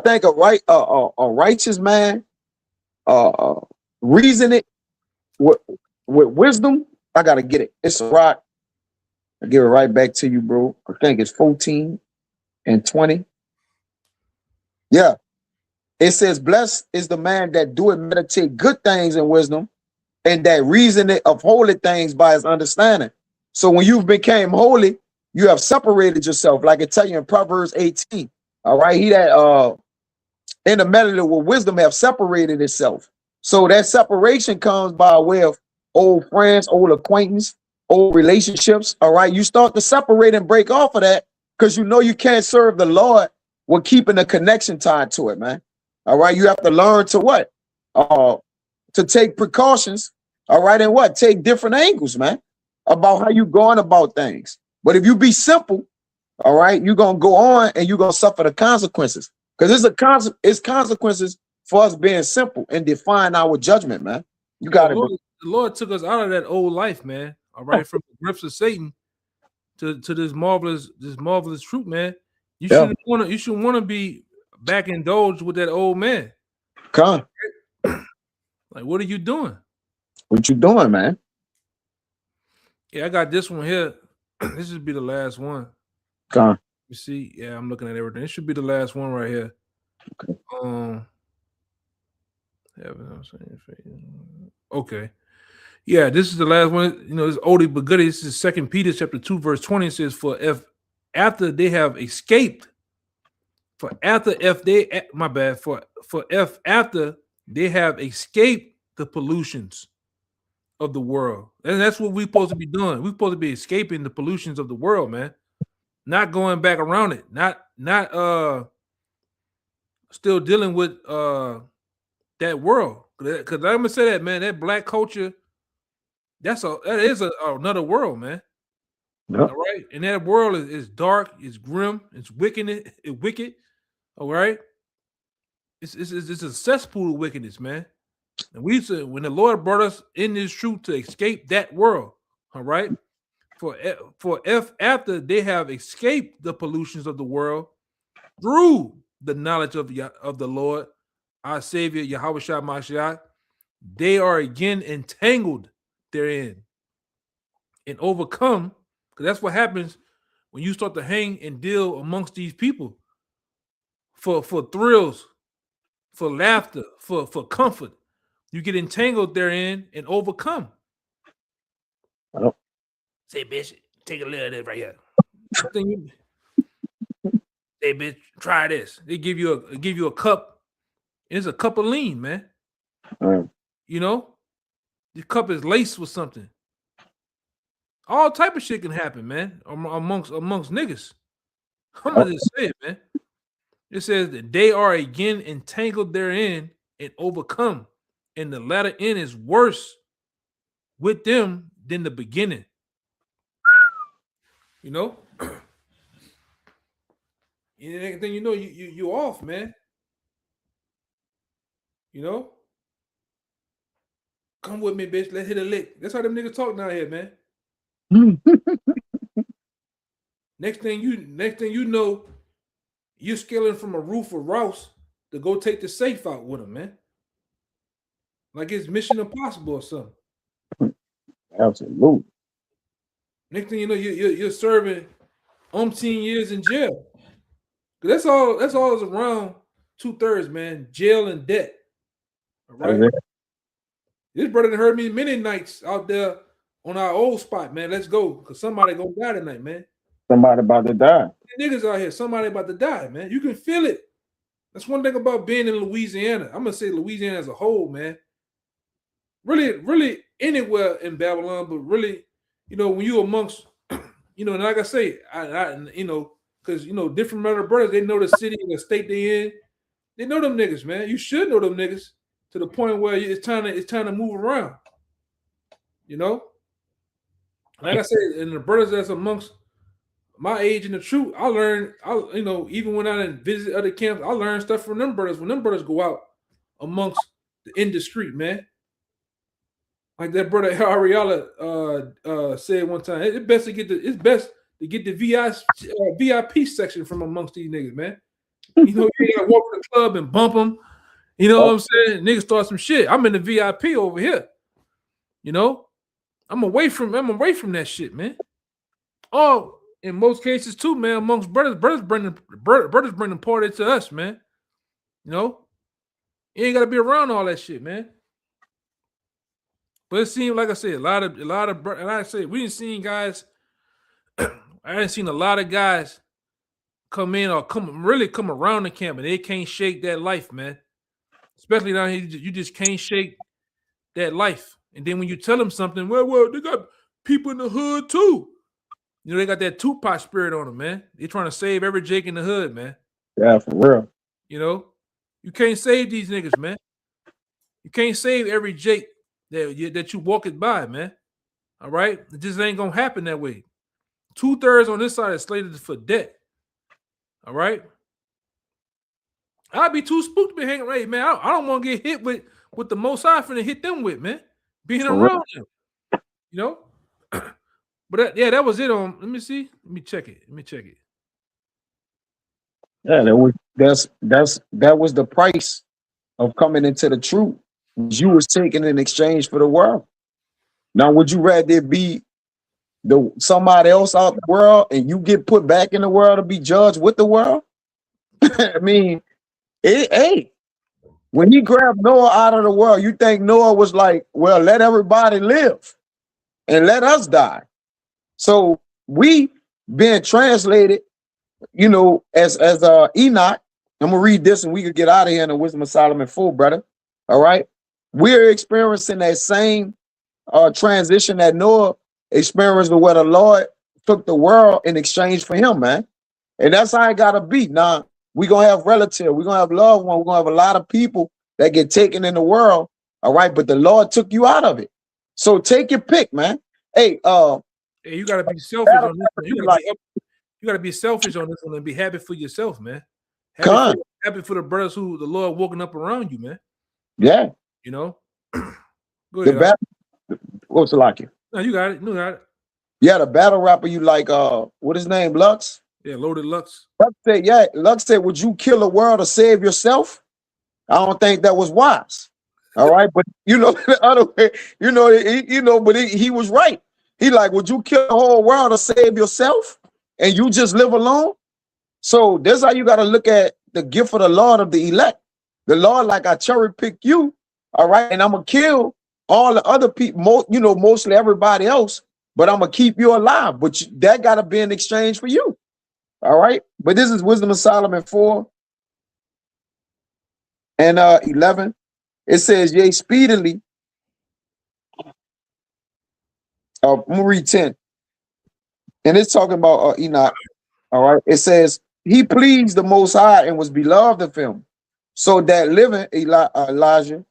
think a righteous man reason it with wisdom. I gotta get it. It's a rock. I'll give it right back to you, bro. I think it's 14 and 20. Yeah. It says, blessed is the man that doeth meditate good things in wisdom, and that reason it of holy things by his understanding. So when you became holy, you have separated yourself, like it tell you in Proverbs 18. All right, he that in the melody with wisdom have separated itself. So that separation comes by way of old friends, old acquaintance, old relationships. All right, you start to separate and break off of that because you know you can't serve the Lord with keeping a connection tied to it, man. All right, you have to learn to what? To take precautions. All right, and what? Take different angles, man, about how you going about things. But if you be simple, all right, you're gonna go on and you're gonna suffer the consequences. Because it's consequences for us being simple and define our judgment, man. You got it. The Lord took us out of that old life, man. All right, from the grips of Satan to this marvelous truth, man. You shouldn't want to be back indulged with that old man. Come. Like, what are you doing? What you doing, man? Yeah, I got this one here. This should be the last one. Come. You see, yeah, I'm looking at everything. It should be the last one right here. Okay. Okay. Yeah, this is the last one. You know, it's oldie but goodie. This is 2 Peter chapter 2, verse 20. It says, for after they have escaped, after they have escaped the pollutions of the world. And that's what we're supposed to be doing. We're supposed to be escaping the pollutions of the world, man. Not going back around it. Not still dealing with that world. Because I'm gonna say that, man, that black culture, that is another world, man. Yep. All right. And that world is dark, it's grim, it's wicked, all right. It's a cesspool of wickedness, man. And we said when the Lord brought us in this truth to escape that world, all right. After they have escaped the pollutions of the world through the knowledge of the Lord, our Savior, Yahushua Mashiach, they are again entangled therein and overcome. Because that's what happens when you start to hang and deal amongst these people for thrills, for laughter, for comfort. You get entangled therein and overcome. Oh. Say, bitch, take a little of this right here. Say, bitch, try this. They give you a cup. It's a cup of lean, man. You know, the cup is laced with something. All type of shit can happen, man, amongst niggas. I'm gonna just say it, man. It says that they are again entangled therein and overcome, and the latter end is worse with them than the beginning. You know, then you know you off, man. You know, come with me, bitch. Let's hit a lick. That's how them niggas talk down here, man. Next thing you know, you're scaling from a roof of Rouse to go take the safe out with him, man. Like it's Mission Impossible or something. Absolutely. Next thing you know, you're serving umpteen years in jail. That's all is around 2/3, man. Jail and debt. All right. Okay. This brother done heard me many nights out there on our old spot, man. Let's go. Cause somebody gonna die tonight, man. Somebody about to die. Niggas out here, somebody about to die, man. You can feel it. That's one thing about being in Louisiana. I'm gonna say Louisiana as a whole, man. Really anywhere in Babylon, but really, when you amongst, and like I say, because different other brothers, they know the city and the state they in. They know them niggas, man. You should know them niggas to the point where it's time to move around. Like I said, and the brothers that's amongst my age and the truth, I learned, even when I didn't visit other camps, I learned stuff from them brothers when them brothers go out amongst in the street, man. Like that brother Ariella said one time, it's best to get the VIP section from amongst these niggas, man. You gotta walk to the club and bump them. You know what I'm saying? Niggas start some shit. I'm in the VIP over here. I'm away from that shit, man. Oh, in most cases too, man. Amongst brothers bring the party to us, man. You ain't gotta be around all that shit, man. But it seemed, like I said, a lot of, and like I said, we didn't see guys. I didn't seen a lot of guys come in or come around the camp, and they can't shake that life, man. Especially down here, you just can't shake that life. And then when you tell them something, well, they got people in the hood too. They got that Tupac spirit on them, man. They're trying to save every Jake in the hood, man. Yeah, for real. You can't save these niggas, man. You can't save every Jake that you walk it by, man. All right? It just ain't going to happen that way. 2/3 on this side is slated for debt. All right? I'd be too spooked to be hanging around, man. I don't want to get hit with the most I finna hit them with, man. Being around them. But that was it on. Let me see. Let me check it. Yeah, that was the price of coming into the truth. You was taking in exchange for the world. Now, would you rather be somebody else out the world and you get put back in the world to be judged with the world? I mean, hey, when he grabbed Noah out of the world, you think Noah was like, well, let everybody live and let us die. So we being translated, as Enoch. I'm gonna read this and we could get out of here in the Wisdom of Solomon full, brother. All right. We're experiencing that same transition that Noah experienced, where the Lord took the world in exchange for him, man. And that's how it gotta be. Now, we're gonna have relatives, we're gonna have loved ones, we're gonna have a lot of people that get taken in the world. All right, but the Lord took you out of it. So take your pick, man. Hey, you gotta be selfish on this one. You gotta be selfish on this one and be happy for yourself, man. Happy for the brothers who the Lord walking up around you, man. Yeah. Go ahead. What's it like? No, you got it. Yeah, the battle rapper you like, what his name, Lux? Yeah, Loaded Lux. Lux said, would you kill the world to save yourself? I don't think that was wise. All right, but the other way, but he was right. He like, would you kill the whole world to save yourself and you just live alone? So this how you got to look at the gift of the Lord of the elect. The Lord, like, I cherry pick you, all right, and I'm gonna kill all the other people, mostly everybody else, but I'm gonna keep you alive. But that got to be in exchange for you. All right, but this is Wisdom of Solomon 4 and 11. It says, yea, speedily. I'm gonna read 10. And it's talking about Enoch. All right. It says, he pleased the Most High and was beloved of him. So that living, Elijah,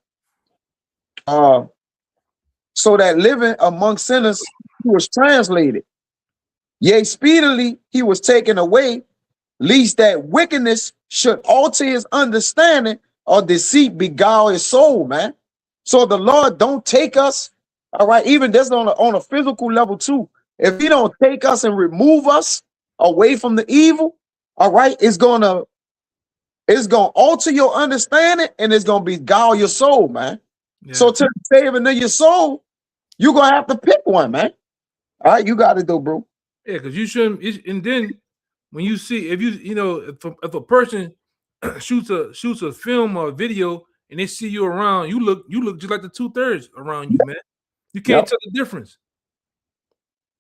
so that living among sinners, he was translated. Yea, speedily he was taken away, lest that wickedness should alter his understanding or deceit beguile his soul, man. So the Lord don't take us, all right, even this on a physical level too. If he don't take us and remove us away from the evil, all right, it's gonna alter your understanding and it's gonna beguile your soul, man. Yeah. So to the saving of your soul, you're gonna have to pick one, man. All right, you got it though, bro. Yeah, because you shouldn't. And then when you see, if a person shoots a film or a video and they see you around, you look just like the 2/3 around you, man. You can't tell the difference.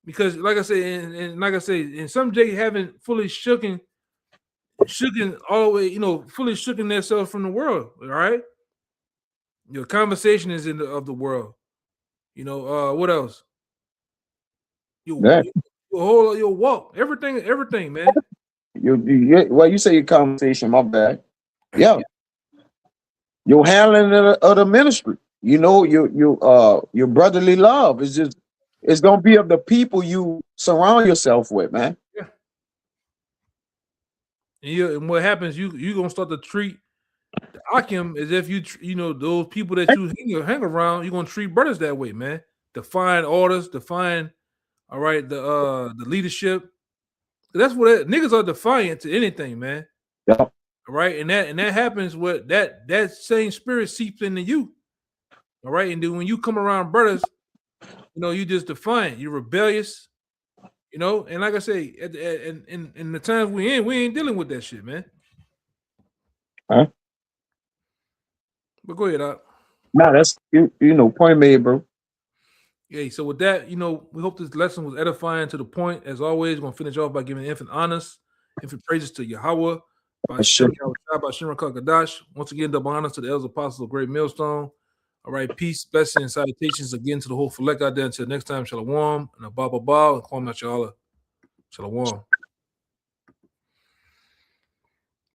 Because like I say, and like I say, and some J haven't fully shooken all the way, fully shooken themselves from the world. All right. Your conversation is of the world. What else? Your walk, everything, man. You say your conversation, my bad. Yeah. Your handling of the ministry. Your brotherly love is just, it's gonna be of the people you surround yourself with, man. Yeah. And what happens, you gonna start to treat the Akim as if those people that you hang around, you're gonna treat brothers that way, man. Define orders, define, all right, the leadership. That's what niggas are defiant to anything, man. Yeah. All right, and that happens with that same spirit seeps into you. All right, and then when you come around brothers, you just defiant, you're rebellious, and like I say, in the times we ain't dealing with that shit, man. Huh? But go ahead, Doc. Nah, that's point made, bro. Yeah, so with that, we hope this lesson was edifying to the point. As always, we're gonna finish off by giving infinite honors, infinite praises to Yahweh, by Shem Kadash. Once again, double honors to the elders apostles of Great Millstone. All right, peace, blessings, and salutations again to the whole select out there. Until next time, Shalom, and a ba and Kwame Shalom.